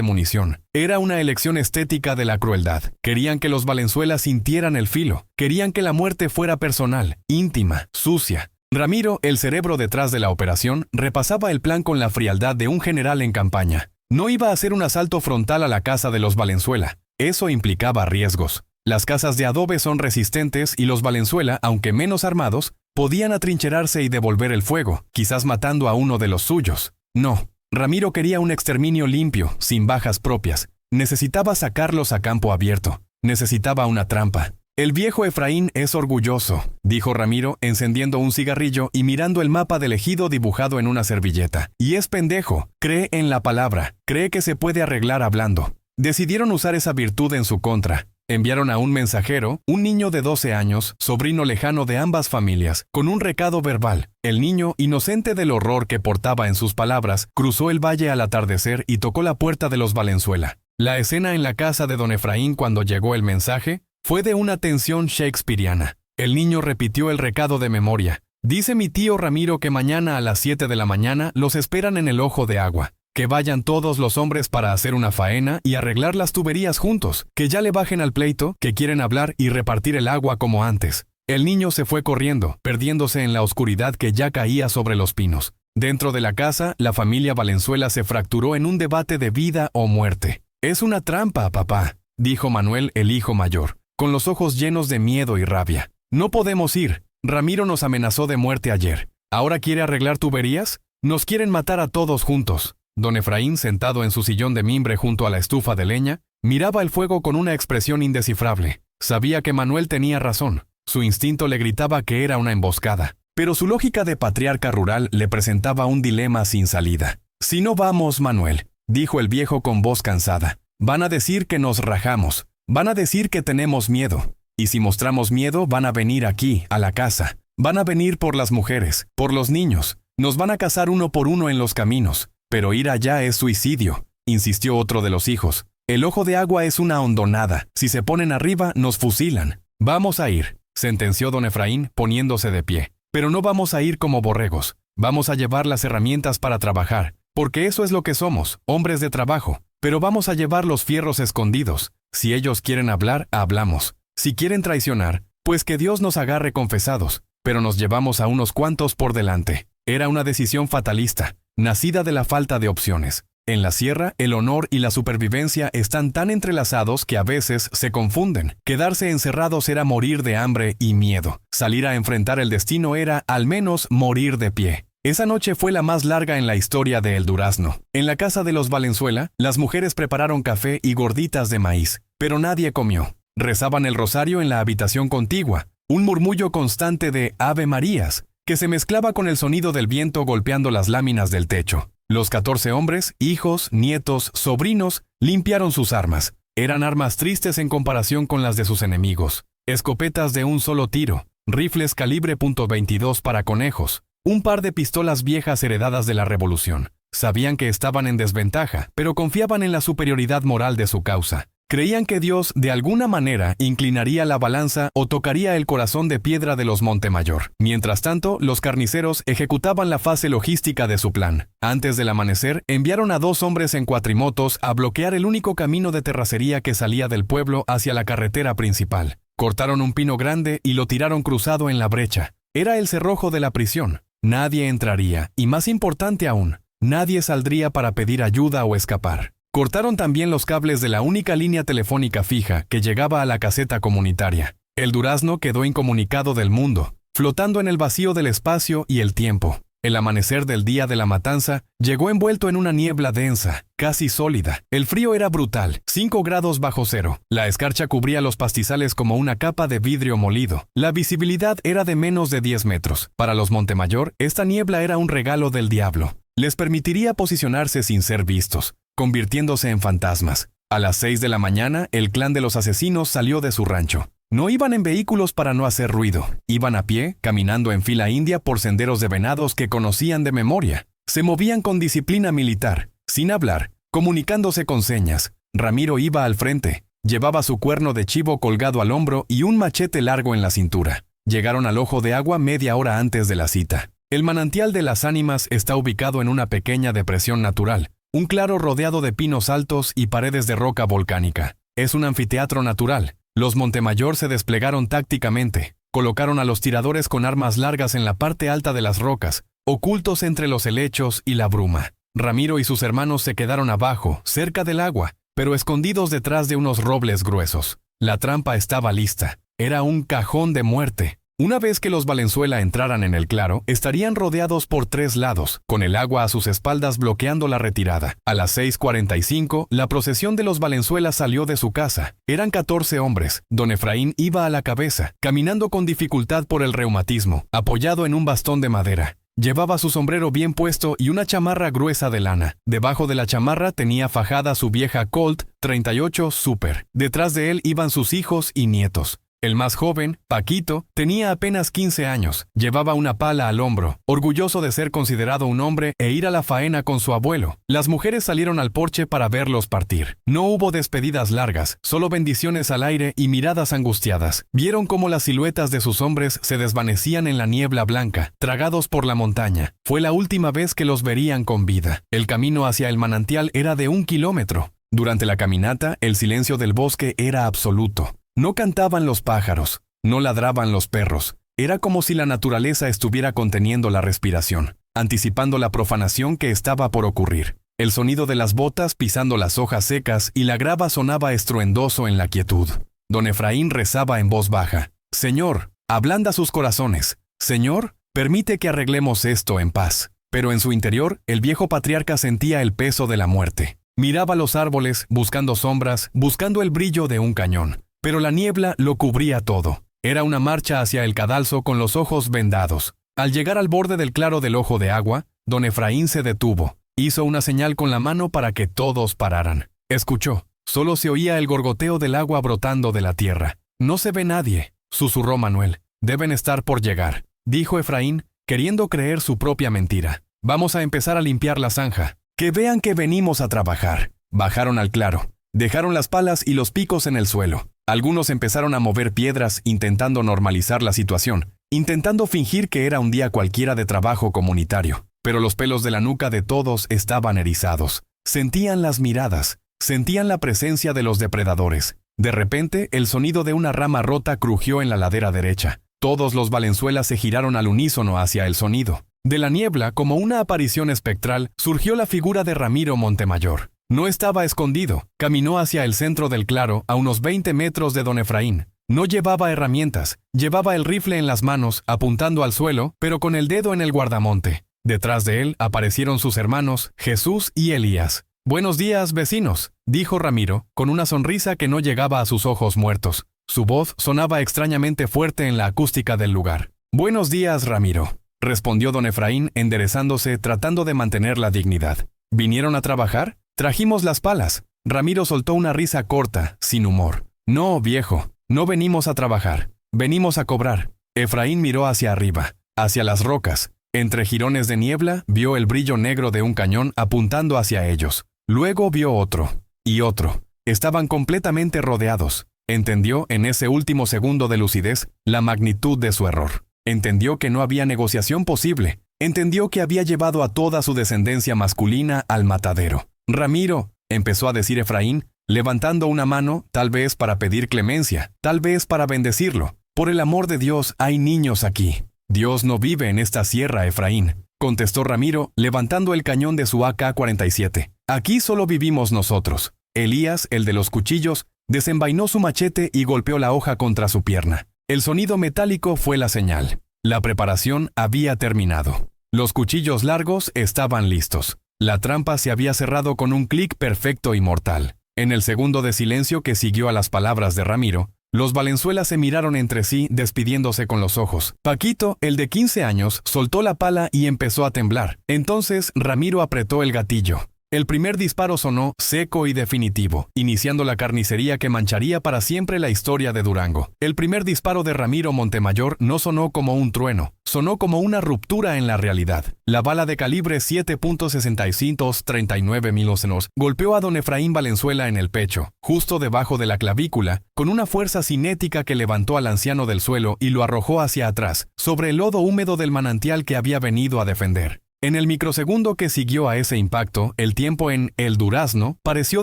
munición, era una elección estética de la crueldad. Querían que los Valenzuela sintieran el filo, querían que la muerte fuera personal, íntima, sucia. Ramiro, el cerebro detrás de la operación, repasaba el plan con la frialdad de un general en campaña. No iba a hacer un asalto frontal a la casa de los Valenzuela. Eso implicaba riesgos. Las casas de adobe son resistentes y los Valenzuela, aunque menos armados, podían atrincherarse y devolver el fuego, quizás matando a uno de los suyos. No, Ramiro quería un exterminio limpio, sin bajas propias. Necesitaba sacarlos a campo abierto. Necesitaba una trampa. El viejo Efraín es orgulloso, dijo Ramiro, encendiendo un cigarrillo y mirando el mapa del ejido dibujado en una servilleta. Y es pendejo, cree en la palabra, cree que se puede arreglar hablando. Decidieron usar esa virtud en su contra. Enviaron a un mensajero, un niño de 12 años, sobrino lejano de ambas familias, con un recado verbal. El niño, inocente del horror que portaba en sus palabras, cruzó el valle al atardecer y tocó la puerta de los Valenzuela. La escena en la casa de don Efraín cuando llegó el mensaje fue de una tensión shakespeariana. El niño repitió el recado de memoria. Dice mi tío Ramiro que mañana a las 7 de la mañana los esperan en el Ojo de Agua. Que vayan todos los hombres para hacer una faena y arreglar las tuberías juntos. Que ya le bajen al pleito, que quieren hablar y repartir el agua como antes. El niño se fue corriendo, perdiéndose en la oscuridad que ya caía sobre los pinos. Dentro de la casa, la familia Valenzuela se fracturó en un debate de vida o muerte. Es una trampa, papá, dijo Manuel, el hijo mayor, con los ojos llenos de miedo y rabia. No podemos ir. Ramiro nos amenazó de muerte ayer. ¿Ahora quiere arreglar tuberías? Nos quieren matar a todos juntos. Don Efraín, sentado en su sillón de mimbre junto a la estufa de leña, miraba el fuego con una expresión indescifrable. Sabía que Manuel tenía razón. Su instinto le gritaba que era una emboscada. Pero su lógica de patriarca rural le presentaba un dilema sin salida. Si no vamos, Manuel, dijo el viejo con voz cansada, van a decir que nos rajamos. Van a decir que tenemos miedo. Y si mostramos miedo, van a venir aquí, a la casa. Van a venir por las mujeres, por los niños. Nos van a cazar uno por uno en los caminos. Pero ir allá es suicidio, insistió otro de los hijos. El Ojo de Agua es una hondonada. Si se ponen arriba, nos fusilan. Vamos a ir, sentenció don Efraín, poniéndose de pie. Pero no vamos a ir como borregos. Vamos a llevar las herramientas para trabajar, porque eso es lo que somos, hombres de trabajo. Pero vamos a llevar los fierros escondidos. Si ellos quieren hablar, hablamos. Si quieren traicionar, pues que Dios nos agarre confesados. Pero nos llevamos a unos cuantos por delante. Era una decisión fatalista, nacida de la falta de opciones. En la sierra, el honor y la supervivencia están tan entrelazados que a veces se confunden. Quedarse encerrados era morir de hambre y miedo. Salir a enfrentar el destino era, al menos, morir de pie. Esa noche fue la más larga en la historia de El Durazno. En la casa de los Valenzuela, las mujeres prepararon café y gorditas de maíz, pero nadie comió. Rezaban el rosario en la habitación contigua, un murmullo constante de Ave Marías, que se mezclaba con el sonido del viento golpeando las láminas del techo. Los 14 hombres, hijos, nietos, sobrinos, limpiaron sus armas. Eran armas tristes en comparación con las de sus enemigos. Escopetas de un solo tiro, rifles calibre .22 para conejos, un par de pistolas viejas heredadas de la Revolución. Sabían que estaban en desventaja, pero confiaban en la superioridad moral de su causa. Creían que Dios, de alguna manera, inclinaría la balanza o tocaría el corazón de piedra de los Montemayor. Mientras tanto, los carniceros ejecutaban la fase logística de su plan. Antes del amanecer, enviaron a 2 hombres en cuatrimotos a bloquear el único camino de terracería que salía del pueblo hacia la carretera principal. Cortaron un pino grande y lo tiraron cruzado en la brecha. Era el cerrojo de la prisión. Nadie entraría, y más importante aún, nadie saldría para pedir ayuda o escapar. Cortaron también los cables de la única línea telefónica fija que llegaba a la caseta comunitaria. El Durazno quedó incomunicado del mundo, flotando en el vacío del espacio y el tiempo. El amanecer del día de la matanza llegó envuelto en una niebla densa, casi sólida. El frío era brutal, 5 grados bajo cero. La escarcha cubría los pastizales como una capa de vidrio molido. La visibilidad era de menos de 10 metros. Para los Montemayor, esta niebla era un regalo del diablo. Les permitiría posicionarse sin ser vistos. convirtiéndose en fantasmas. A las 6 de la mañana, el clan de los asesinos salió de su rancho. No iban en vehículos para no hacer ruido. Iban a pie, caminando en fila india por senderos de venados que conocían de memoria. Se movían con disciplina militar, sin hablar, comunicándose con señas. Ramiro iba al frente. Llevaba su cuerno de chivo colgado al hombro y un machete largo en la cintura. Llegaron al Ojo de Agua media hora antes de la cita. El manantial de las ánimas está ubicado en una pequeña depresión natural, un claro rodeado de pinos altos y paredes de roca volcánica. Es un anfiteatro natural. Los Montemayor se desplegaron tácticamente. Colocaron a los tiradores con armas largas en la parte alta de las rocas, ocultos entre los helechos y la bruma. Ramiro y sus hermanos se quedaron abajo, cerca del agua, pero escondidos detrás de unos robles gruesos. La trampa estaba lista. Era un cajón de muerte. Una vez que los Valenzuela entraran en el claro, estarían rodeados por 3 lados, con el agua a sus espaldas bloqueando la retirada. A las 6:45, la procesión de los Valenzuela salió de su casa. Eran 14 hombres. Don Efraín iba a la cabeza, caminando con dificultad por el reumatismo, apoyado en un bastón de madera. Llevaba su sombrero bien puesto y una chamarra gruesa de lana. Debajo de la chamarra tenía fajada su vieja Colt 38 Super. Detrás de él iban sus hijos y nietos. El más joven, Paquito, tenía apenas 15 años. Llevaba una pala al hombro, orgulloso de ser considerado un hombre e ir a la faena con su abuelo. Las mujeres salieron al porche para verlos partir. No hubo despedidas largas, solo bendiciones al aire y miradas angustiadas. Vieron cómo las siluetas de sus hombres se desvanecían en la niebla blanca, tragados por la montaña. Fue la última vez que los verían con vida. El camino hacia el manantial era de 1 kilómetro. Durante la caminata, el silencio del bosque era absoluto. No cantaban los pájaros, no ladraban los perros. Era como si la naturaleza estuviera conteniendo la respiración, anticipando la profanación que estaba por ocurrir. El sonido de las botas pisando las hojas secas y la grava sonaba estruendoso en la quietud. Don Efraín rezaba en voz baja. Señor, ablanda sus corazones. Señor, permite que arreglemos esto en paz. Pero en su interior, el viejo patriarca sentía el peso de la muerte. Miraba los árboles, buscando sombras, buscando el brillo de un cañón. Pero la niebla lo cubría todo. Era una marcha hacia el cadalso con los ojos vendados. Al llegar al borde del claro del Ojo de Agua, don Efraín se detuvo. Hizo una señal con la mano para que todos pararan. Escuchó. Solo se oía el gorgoteo del agua brotando de la tierra. No se ve nadie, susurró Manuel. Deben estar por llegar, dijo Efraín, queriendo creer su propia mentira. Vamos a empezar a limpiar la zanja. Que vean que venimos a trabajar. Bajaron al claro. Dejaron las palas y los picos en el suelo. Algunos empezaron a mover piedras intentando normalizar la situación, intentando fingir que era un día cualquiera de trabajo comunitario. Pero los pelos de la nuca de todos estaban erizados. Sentían las miradas, sentían la presencia de los depredadores. De repente, el sonido de una rama rota crujió en la ladera derecha. Todos los Valenzuela se giraron al unísono hacia el sonido. De la niebla, como una aparición espectral, surgió la figura de Ramiro Montemayor. No estaba escondido. Caminó hacia el centro del claro, a unos 20 metros de don Efraín. No llevaba herramientas. Llevaba el rifle en las manos, apuntando al suelo, pero con el dedo en el guardamonte. Detrás de él aparecieron sus hermanos, Jesús y Elías. «Buenos días, vecinos», dijo Ramiro, con una sonrisa que no llegaba a sus ojos muertos. Su voz sonaba extrañamente fuerte en la acústica del lugar. «Buenos días, Ramiro», respondió don Efraín, enderezándose, tratando de mantener la dignidad. «¿Vinieron a trabajar?» «Trajimos las palas». Ramiro soltó una risa corta, sin humor. «No, viejo, no venimos a trabajar. Venimos a cobrar». Efraín miró hacia arriba, hacia las rocas. Entre jirones de niebla, vio el brillo negro de un cañón apuntando hacia ellos. Luego vio otro, y otro. Estaban completamente rodeados. Entendió, en ese último segundo de lucidez, la magnitud de su error. Entendió que no había negociación posible. Entendió que había llevado a toda su descendencia masculina al matadero. «Ramiro», empezó a decir Efraín, levantando una mano, tal vez para pedir clemencia, tal vez para bendecirlo. «Por el amor de Dios, hay niños aquí». «Dios no vive en esta sierra, Efraín», contestó Ramiro, levantando el cañón de su AK-47. «Aquí solo vivimos nosotros». Elías, el de los cuchillos, desenvainó su machete y golpeó la hoja contra su pierna. El sonido metálico fue la señal. La preparación había terminado. Los cuchillos largos estaban listos. La trampa se había cerrado con un clic perfecto y mortal. En el segundo de silencio que siguió a las palabras de Ramiro, los Valenzuela se miraron entre sí, despidiéndose con los ojos. Paquito, el de 15 años, soltó la pala y empezó a temblar. Entonces Ramiro apretó el gatillo. El primer disparo sonó seco y definitivo, iniciando la carnicería que mancharía para siempre la historia de Durango. El primer disparo de Ramiro Montemayor no sonó como un trueno, sonó como una ruptura en la realidad. La bala de calibre 7.639 milímetros golpeó a don Efraín Valenzuela en el pecho, justo debajo de la clavícula, con una fuerza cinética que levantó al anciano del suelo y lo arrojó hacia atrás, sobre el lodo húmedo del manantial que había venido a defender. En el microsegundo que siguió a ese impacto, el tiempo en El Durazno pareció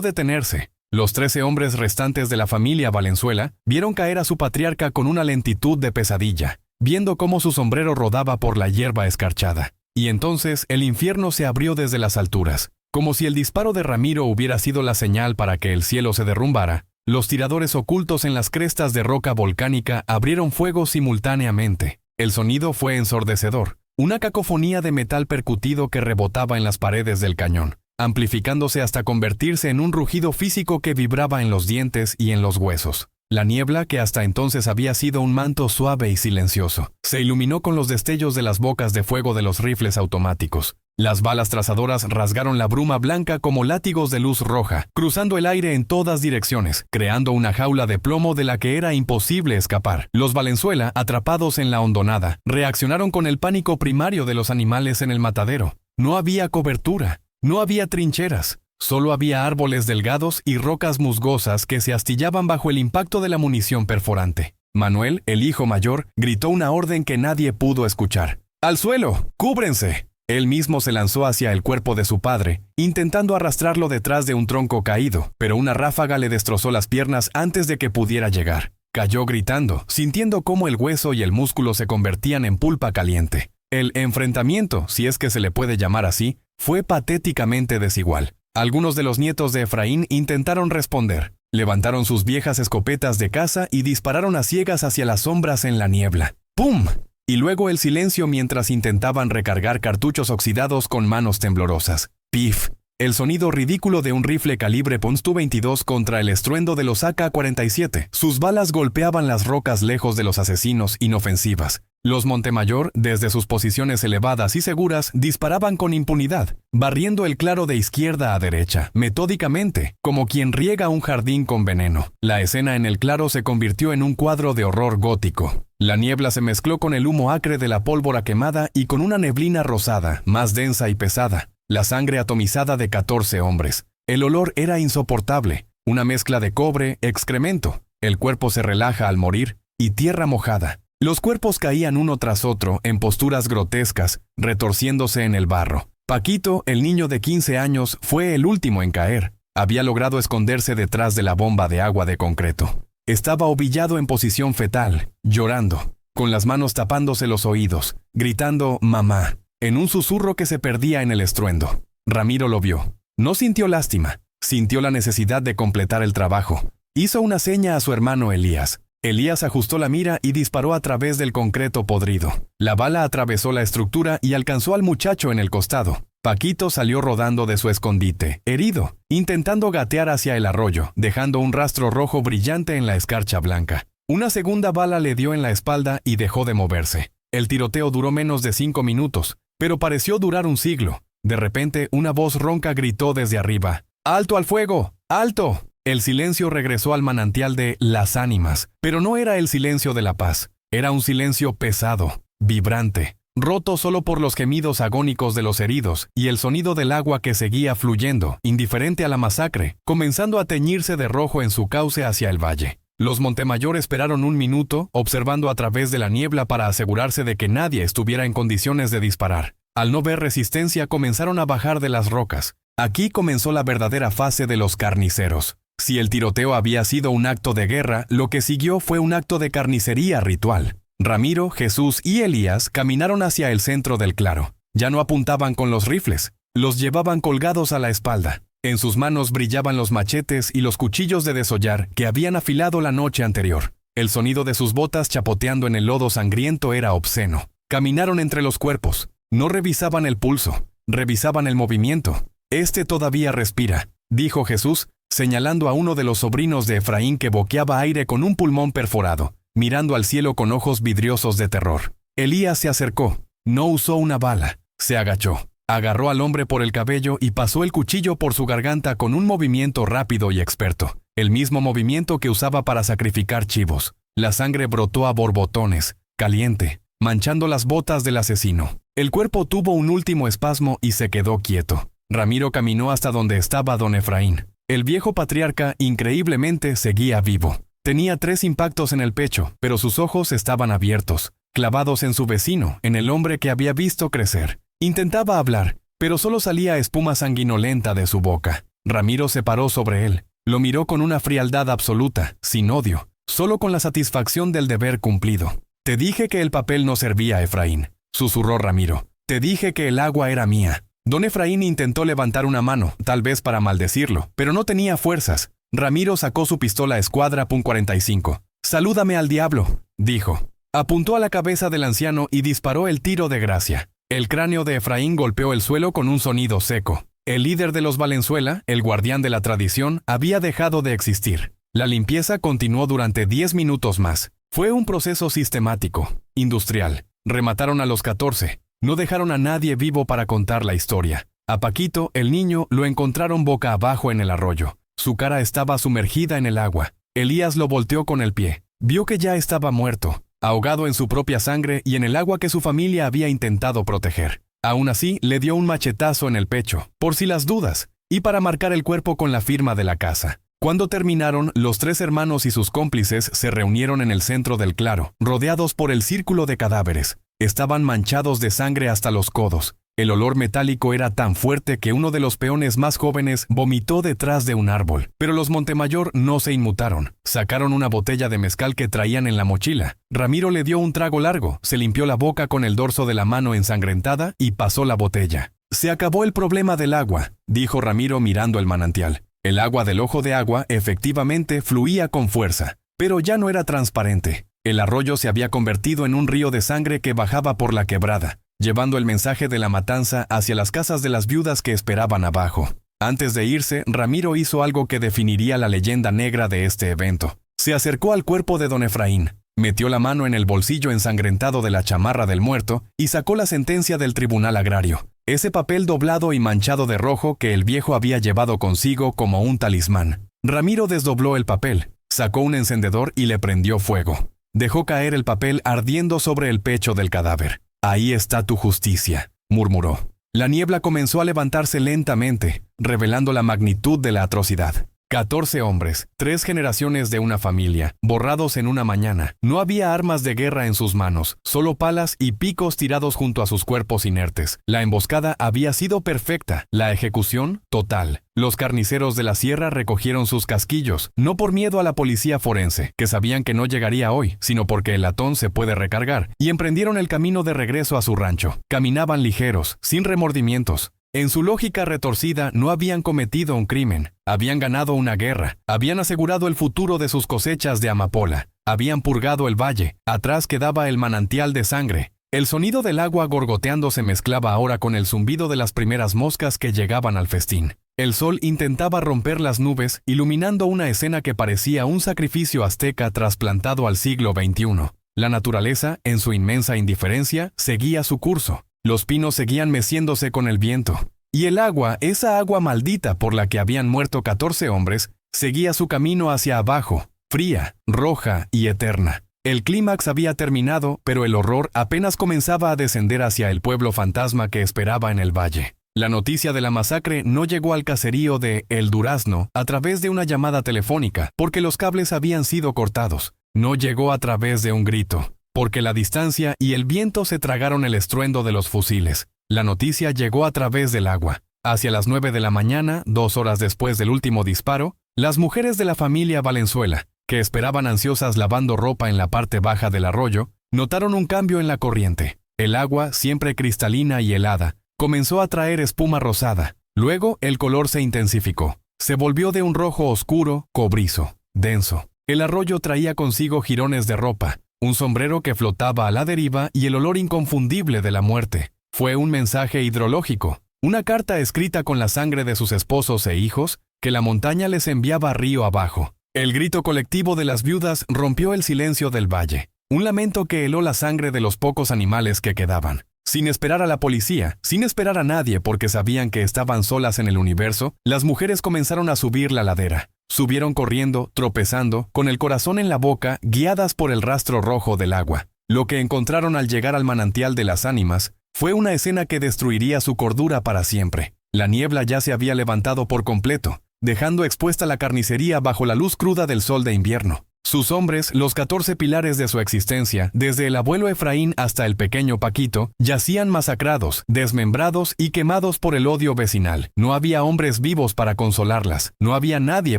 detenerse. Los 13 hombres restantes de la familia Valenzuela vieron caer a su patriarca con una lentitud de pesadilla, viendo cómo su sombrero rodaba por la hierba escarchada. Y entonces el infierno se abrió desde las alturas. Como si el disparo de Ramiro hubiera sido la señal para que el cielo se derrumbara, los tiradores ocultos en las crestas de roca volcánica abrieron fuego simultáneamente. El sonido fue ensordecedor. Una cacofonía de metal percutido que rebotaba en las paredes del cañón, amplificándose hasta convertirse en un rugido físico que vibraba en los dientes y en los huesos. La niebla, que hasta entonces había sido un manto suave y silencioso, se iluminó con los destellos de las bocas de fuego de los rifles automáticos. Las balas trazadoras rasgaron la bruma blanca como látigos de luz roja, cruzando el aire en todas direcciones, creando una jaula de plomo de la que era imposible escapar. Los Valenzuela, atrapados en la hondonada, reaccionaron con el pánico primario de los animales en el matadero. No había cobertura, no había trincheras. Solo había árboles delgados y rocas musgosas que se astillaban bajo el impacto de la munición perforante. Manuel, el hijo mayor, gritó una orden que nadie pudo escuchar. ¡Al suelo! ¡Cúbrense! Él mismo se lanzó hacia el cuerpo de su padre, intentando arrastrarlo detrás de un tronco caído, pero una ráfaga le destrozó las piernas antes de que pudiera llegar. Cayó gritando, sintiendo cómo el hueso y el músculo se convertían en pulpa caliente. El enfrentamiento, si es que se le puede llamar así, fue patéticamente desigual. Algunos de los nietos de Efraín intentaron responder. Levantaron sus viejas escopetas de caza y dispararon a ciegas hacia las sombras en la niebla. ¡Pum! Y luego el silencio mientras intentaban recargar cartuchos oxidados con manos temblorosas. ¡Pif! El sonido ridículo de un rifle calibre .22 contra el estruendo de los AK-47. Sus balas golpeaban las rocas lejos de los asesinos inofensivas. Los Montemayor, desde sus posiciones elevadas y seguras, disparaban con impunidad, barriendo el claro de izquierda a derecha, metódicamente, como quien riega un jardín con veneno. La escena en el claro se convirtió en un cuadro de horror gótico. La niebla se mezcló con el humo acre de la pólvora quemada y con una neblina rosada, más densa y pesada. La sangre atomizada de 14 hombres. El olor era insoportable, una mezcla de cobre, excremento. El cuerpo se relaja al morir, y tierra mojada. Los cuerpos caían uno tras otro en posturas grotescas, retorciéndose en el barro. Paquito, el niño de 15 años, fue el último en caer. Había logrado esconderse detrás de la bomba de agua de concreto. Estaba ovillado en posición fetal, llorando, con las manos tapándose los oídos, gritando «mamá», en un susurro que se perdía en el estruendo. Ramiro lo vio. No sintió lástima, sintió la necesidad de completar el trabajo. Hizo una seña a su hermano Elías. Elías ajustó la mira y disparó a través del concreto podrido. La bala atravesó la estructura y alcanzó al muchacho en el costado. Paquito salió rodando de su escondite, herido, intentando gatear hacia el arroyo, dejando un rastro rojo brillante en la escarcha blanca. Una segunda bala le dio en la espalda y dejó de moverse. El tiroteo duró menos de 5 minutos, pero pareció durar un siglo. De repente, una voz ronca gritó desde arriba: «¡Alto al fuego! ¡Alto!». El silencio regresó al manantial de las ánimas, pero no era el silencio de la paz. Era un silencio pesado, vibrante, roto solo por los gemidos agónicos de los heridos y el sonido del agua que seguía fluyendo, indiferente a la masacre, comenzando a teñirse de rojo en su cauce hacia el valle. Los Montemayor esperaron un minuto, observando a través de la niebla para asegurarse de que nadie estuviera en condiciones de disparar. Al no ver resistencia, comenzaron a bajar de las rocas. Aquí comenzó la verdadera fase de los carniceros. Si el tiroteo había sido un acto de guerra, lo que siguió fue un acto de carnicería ritual. Ramiro, Jesús y Elías caminaron hacia el centro del claro. Ya no apuntaban con los rifles, los llevaban colgados a la espalda. En sus manos brillaban los machetes y los cuchillos de desollar que habían afilado la noche anterior. El sonido de sus botas chapoteando en el lodo sangriento era obsceno. Caminaron entre los cuerpos. No revisaban el pulso, revisaban el movimiento. «Este todavía respira», dijo Jesús, señalando a uno de los sobrinos de Efraín que boqueaba aire con un pulmón perforado, mirando al cielo con ojos vidriosos de terror. Elías se acercó. No usó una bala. Se agachó. Agarró al hombre por el cabello y pasó el cuchillo por su garganta con un movimiento rápido y experto, el mismo movimiento que usaba para sacrificar chivos. La sangre brotó a borbotones, caliente, manchando las botas del asesino. El cuerpo tuvo un último espasmo y se quedó quieto. Ramiro caminó hasta donde estaba don Efraín. El viejo patriarca, increíblemente, seguía vivo. Tenía 3 impactos en el pecho, pero sus ojos estaban abiertos, clavados en su vecino, en el hombre que había visto crecer. Intentaba hablar, pero solo salía espuma sanguinolenta de su boca. Ramiro se paró sobre él. Lo miró con una frialdad absoluta, sin odio, solo con la satisfacción del deber cumplido. «Te dije que el papel no servía, Efraín», susurró Ramiro. «Te dije que el agua era mía». Don Efraín intentó levantar una mano, tal vez para maldecirlo, pero no tenía fuerzas. Ramiro sacó su pistola Escuadra .45. «Salúdame al diablo», dijo. Apuntó a la cabeza del anciano y disparó el tiro de gracia. El cráneo de Efraín golpeó el suelo con un sonido seco. El líder de los Valenzuela, el guardián de la tradición, había dejado de existir. La limpieza continuó durante 10 minutos más. Fue un proceso sistemático, industrial. Remataron a los 14. No dejaron a nadie vivo para contar la historia. A Paquito, el niño, lo encontraron boca abajo en el arroyo. Su cara estaba sumergida en el agua. Elías lo volteó con el pie. Vio que ya estaba muerto, ahogado en su propia sangre y en el agua que su familia había intentado proteger. Aún así, le dio un machetazo en el pecho, por si las dudas, y para marcar el cuerpo con la firma de la casa. Cuando terminaron, los 3 hermanos y sus cómplices se reunieron en el centro del claro, rodeados por el círculo de cadáveres. Estaban manchados de sangre hasta los codos. El olor metálico era tan fuerte que uno de los peones más jóvenes vomitó detrás de un árbol. Pero los Montemayor no se inmutaron. Sacaron una botella de mezcal que traían en la mochila. Ramiro le dio un trago largo, se limpió la boca con el dorso de la mano ensangrentada y pasó la botella. «Se acabó el problema del agua», dijo Ramiro mirando el manantial. El agua del ojo de agua efectivamente fluía con fuerza, pero ya no era transparente. El arroyo se había convertido en un río de sangre que bajaba por la quebrada, llevando el mensaje de la matanza hacia las casas de las viudas que esperaban abajo. Antes de irse, Ramiro hizo algo que definiría la leyenda negra de este evento. Se acercó al cuerpo de don Efraín, metió la mano en el bolsillo ensangrentado de la chamarra del muerto y sacó la sentencia del tribunal agrario, ese papel doblado y manchado de rojo que el viejo había llevado consigo como un talismán. Ramiro desdobló el papel, sacó un encendedor y le prendió fuego. Dejó caer el papel ardiendo sobre el pecho del cadáver. «Ahí está tu justicia», murmuró. La niebla comenzó a levantarse lentamente, revelando la magnitud de la atrocidad. 14 hombres, 3 generaciones de una familia, borrados en una mañana. No había armas de guerra en sus manos, solo palas y picos tirados junto a sus cuerpos inertes. La emboscada había sido perfecta, la ejecución total. Los carniceros de la sierra recogieron sus casquillos, no por miedo a la policía forense, que sabían que no llegaría hoy, sino porque el latón se puede recargar, y emprendieron el camino de regreso a su rancho. Caminaban ligeros, sin remordimientos. En su lógica retorcida no habían cometido un crimen, habían ganado una guerra, habían asegurado el futuro de sus cosechas de amapola, habían purgado el valle, atrás quedaba el manantial de sangre. El sonido del agua gorgoteando se mezclaba ahora con el zumbido de las primeras moscas que llegaban al festín. El sol intentaba romper las nubes, iluminando una escena que parecía un sacrificio azteca trasplantado al siglo XXI. La naturaleza, en su inmensa indiferencia, seguía su curso. Los pinos seguían meciéndose con el viento. Y el agua, esa agua maldita por la que habían muerto 14 hombres, seguía su camino hacia abajo, fría, roja y eterna. El clímax había terminado, pero el horror apenas comenzaba a descender hacia el pueblo fantasma que esperaba en el valle. La noticia de la masacre no llegó al caserío de El Durazno a través de una llamada telefónica, porque los cables habían sido cortados. No llegó a través de un grito, porque la distancia y el viento se tragaron el estruendo de los fusiles. La noticia llegó a través del agua. Hacia las 9 de la mañana, 2 horas después del último disparo, las mujeres de la familia Valenzuela, que esperaban ansiosas lavando ropa en la parte baja del arroyo, notaron un cambio en la corriente. El agua, siempre cristalina y helada, comenzó a traer espuma rosada. Luego, el color se intensificó. Se volvió de un rojo oscuro, cobrizo, denso. El arroyo traía consigo jirones de ropa, un sombrero que flotaba a la deriva y el olor inconfundible de la muerte. Fue un mensaje hidrológico, una carta escrita con la sangre de sus esposos e hijos, que la montaña les enviaba río abajo. El grito colectivo de las viudas rompió el silencio del valle, un lamento que heló la sangre de los pocos animales que quedaban. Sin esperar a la policía, sin esperar a nadie porque sabían que estaban solas en el universo, las mujeres comenzaron a subir la ladera. Subieron corriendo, tropezando, con el corazón en la boca, guiadas por el rastro rojo del agua. Lo que encontraron al llegar al manantial de las ánimas fue una escena que destruiría su cordura para siempre. La niebla ya se había levantado por completo, dejando expuesta la carnicería bajo la luz cruda del sol de invierno. Sus hombres, los 14 pilares de su existencia, desde el abuelo Efraín hasta el pequeño Paquito, yacían masacrados, desmembrados y quemados por el odio vecinal. No había hombres vivos para consolarlas, no había nadie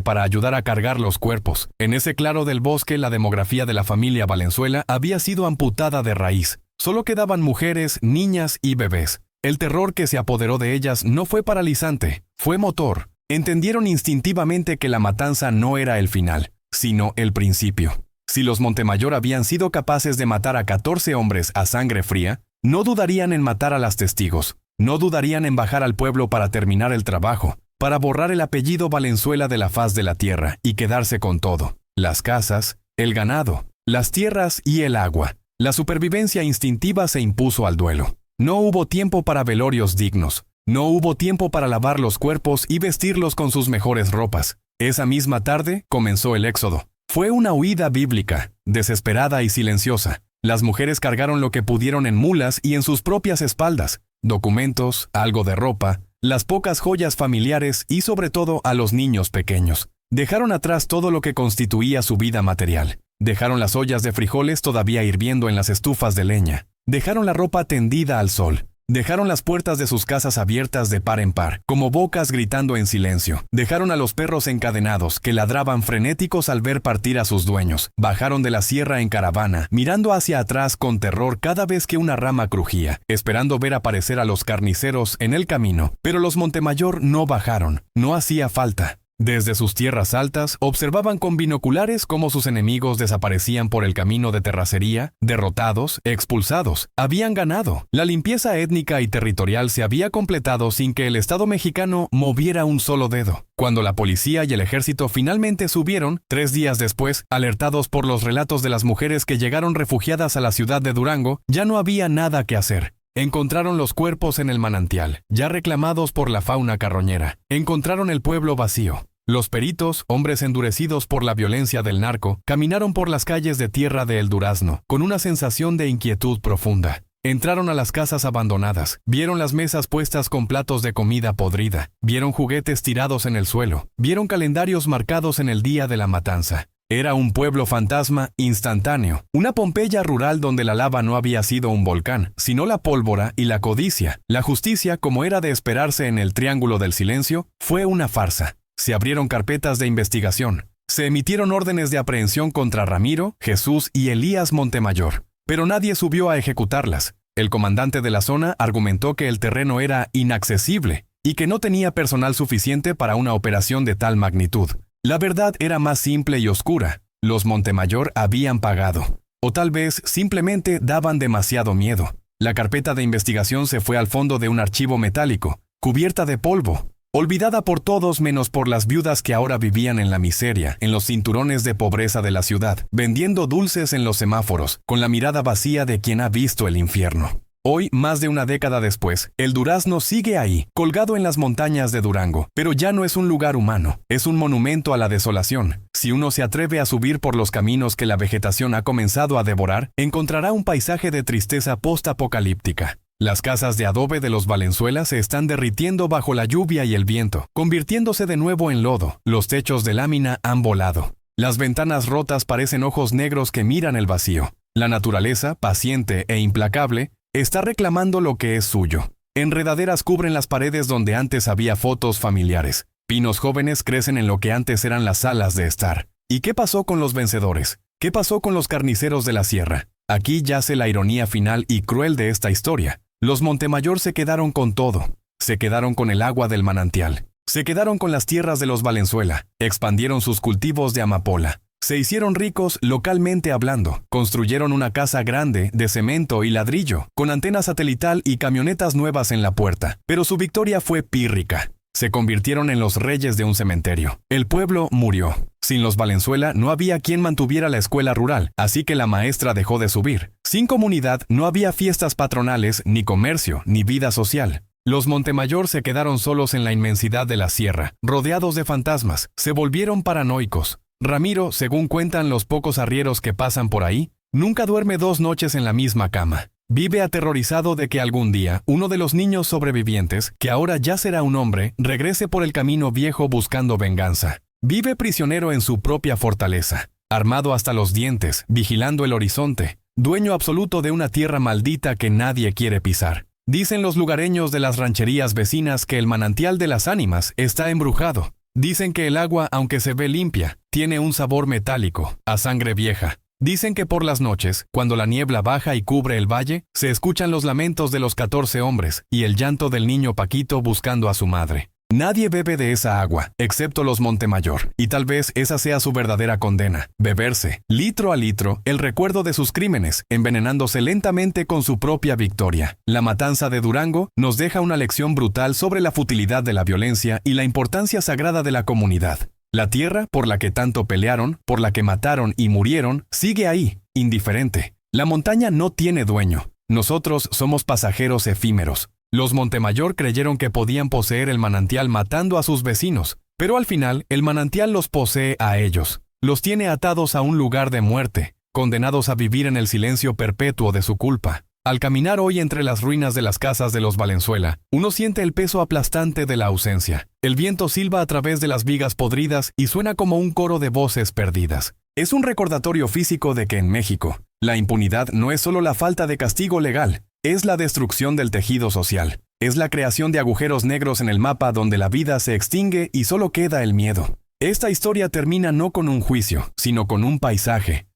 para ayudar a cargar los cuerpos. En ese claro del bosque, la demografía de la familia Valenzuela había sido amputada de raíz. Solo quedaban mujeres, niñas y bebés. El terror que se apoderó de ellas no fue paralizante, fue motor. Entendieron instintivamente que la matanza no era el final, sino el principio. Si los Montemayor habían sido capaces de matar a 14 hombres a sangre fría, no dudarían en matar a las testigos, no dudarían en bajar al pueblo para terminar el trabajo, para borrar el apellido Valenzuela de la faz de la tierra y quedarse con todo: las casas, el ganado, las tierras y el agua. La supervivencia instintiva se impuso al duelo. No hubo tiempo para velorios dignos, no hubo tiempo para lavar los cuerpos y vestirlos con sus mejores ropas. Esa misma tarde comenzó el éxodo. Fue una huida bíblica, desesperada y silenciosa. Las mujeres cargaron lo que pudieron en mulas y en sus propias espaldas: documentos, algo de ropa, las pocas joyas familiares y sobre todo a los niños pequeños. Dejaron atrás todo lo que constituía su vida material. Dejaron las ollas de frijoles todavía hirviendo en las estufas de leña. Dejaron la ropa tendida al sol. Dejaron las puertas de sus casas abiertas de par en par, como bocas gritando en silencio. Dejaron a los perros encadenados, que ladraban frenéticos al ver partir a sus dueños. Bajaron de la sierra en caravana, mirando hacia atrás con terror cada vez que una rama crujía, esperando ver aparecer a los carniceros en el camino. Pero los Montemayor no bajaron, no hacía falta. Desde sus tierras altas, observaban con binoculares cómo sus enemigos desaparecían por el camino de terracería, derrotados, expulsados. Habían ganado. La limpieza étnica y territorial se había completado sin que el Estado mexicano moviera un solo dedo. Cuando la policía y el ejército finalmente subieron, 3 días después, alertados por los relatos de las mujeres que llegaron refugiadas a la ciudad de Durango, ya no había nada que hacer. Encontraron los cuerpos en el manantial, ya reclamados por la fauna carroñera. Encontraron el pueblo vacío. Los peritos, hombres endurecidos por la violencia del narco, caminaron por las calles de tierra de El Durazno, con una sensación de inquietud profunda. Entraron a las casas abandonadas, vieron las mesas puestas con platos de comida podrida, vieron juguetes tirados en el suelo, vieron calendarios marcados en el día de la matanza. Era un pueblo fantasma instantáneo, una Pompeya rural donde la lava no había sido un volcán, sino la pólvora y la codicia. La justicia, como era de esperarse en el Triángulo del Silencio, fue una farsa. Se abrieron carpetas de investigación. Se emitieron órdenes de aprehensión contra Ramiro, Jesús y Elías Montemayor, pero nadie subió a ejecutarlas. El comandante de la zona argumentó que el terreno era inaccesible y que no tenía personal suficiente para una operación de tal magnitud. La verdad era más simple y oscura. Los Montemayor habían pagado. O tal vez simplemente daban demasiado miedo. La carpeta de investigación se fue al fondo de un archivo metálico, cubierta de polvo, olvidada por todos menos por las viudas que ahora vivían en la miseria, en los cinturones de pobreza de la ciudad, vendiendo dulces en los semáforos, con la mirada vacía de quien ha visto el infierno. Hoy, más de una década después, el Durazno sigue ahí, colgado en las montañas de Durango, pero ya no es un lugar humano, es un monumento a la desolación. Si uno se atreve a subir por los caminos que la vegetación ha comenzado a devorar, encontrará un paisaje de tristeza post-apocalíptica. Las casas de adobe de los Valenzuela se están derritiendo bajo la lluvia y el viento, convirtiéndose de nuevo en lodo. Los techos de lámina han volado. Las ventanas rotas parecen ojos negros que miran el vacío. La naturaleza, paciente e implacable, está reclamando lo que es suyo. Enredaderas cubren las paredes donde antes había fotos familiares. Pinos jóvenes crecen en lo que antes eran las salas de estar. ¿Y qué pasó con los vencedores? ¿Qué pasó con los carniceros de la sierra? Aquí yace la ironía final y cruel de esta historia. Los Montemayor se quedaron con todo. Se quedaron con el agua del manantial. Se quedaron con las tierras de los Valenzuela. Expandieron sus cultivos de amapola. Se hicieron ricos localmente hablando. Construyeron una casa grande de cemento y ladrillo, con antena satelital y camionetas nuevas en la puerta. Pero su victoria fue pírrica. Se convirtieron en los reyes de un cementerio. El pueblo murió. Sin los Valenzuela no había quien mantuviera la escuela rural, así que la maestra dejó de subir. Sin comunidad no había fiestas patronales, ni comercio, ni vida social. Los Montemayor se quedaron solos en la inmensidad de la sierra, rodeados de fantasmas. Se volvieron paranoicos. Ramiro, según cuentan los pocos arrieros que pasan por ahí, nunca duerme 2 noches en la misma cama. Vive aterrorizado de que algún día uno de los niños sobrevivientes, que ahora ya será un hombre, regrese por el camino viejo buscando venganza. Vive prisionero en su propia fortaleza, armado hasta los dientes, vigilando el horizonte, dueño absoluto de una tierra maldita que nadie quiere pisar. Dicen los lugareños de las rancherías vecinas que el manantial de las ánimas está embrujado. Dicen que el agua, aunque se ve limpia, tiene un sabor metálico, a sangre vieja. Dicen que por las noches, cuando la niebla baja y cubre el valle, se escuchan los lamentos de los 14 hombres y el llanto del niño Paquito buscando a su madre. Nadie bebe de esa agua, excepto los Montemayor, y tal vez esa sea su verdadera condena, beberse, litro a litro, el recuerdo de sus crímenes, envenenándose lentamente con su propia victoria. La matanza de Durango nos deja una lección brutal sobre la futilidad de la violencia y la importancia sagrada de la comunidad. La tierra, por la que tanto pelearon, por la que mataron y murieron, sigue ahí, indiferente. La montaña no tiene dueño. Nosotros somos pasajeros efímeros. Los Montemayor creyeron que podían poseer el manantial matando a sus vecinos, pero al final el manantial los posee a ellos. Los tiene atados a un lugar de muerte, condenados a vivir en el silencio perpetuo de su culpa. Al caminar hoy entre las ruinas de las casas de los Valenzuela, uno siente el peso aplastante de la ausencia. El viento silba a través de las vigas podridas y suena como un coro de voces perdidas. Es un recordatorio físico de que en México, la impunidad no es solo la falta de castigo legal, es la destrucción del tejido social. Es la creación de agujeros negros en el mapa donde la vida se extingue y solo queda el miedo. Esta historia termina no con un juicio, sino con un paisaje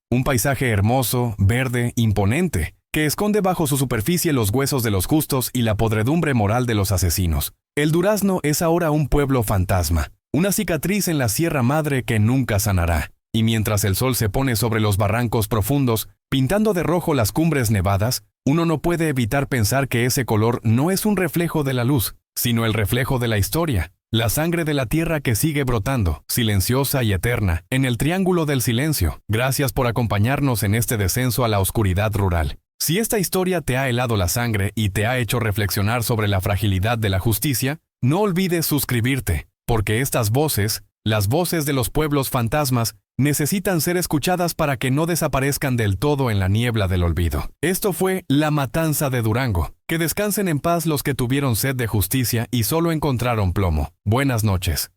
hermoso, verde, imponente, que esconde bajo su superficie los huesos de los justos y la podredumbre moral de los asesinos. El Durazno es ahora un pueblo fantasma, una cicatriz en la Sierra Madre que nunca sanará. Y mientras el sol se pone sobre los barrancos profundos, pintando de rojo las cumbres nevadas, uno no puede evitar pensar que ese color no es un reflejo de la luz, sino el reflejo de la historia, la sangre de la tierra que sigue brotando, silenciosa y eterna, en el triángulo del silencio. Gracias por acompañarnos en este descenso a la oscuridad rural. Si esta historia te ha helado la sangre y te ha hecho reflexionar sobre la fragilidad de la justicia, no olvides suscribirte, porque estas voces, las voces de los pueblos fantasmas, necesitan ser escuchadas para que no desaparezcan del todo en la niebla del olvido. Esto fue La Matanza de Durango. Que descansen en paz los que tuvieron sed de justicia y solo encontraron plomo. Buenas noches.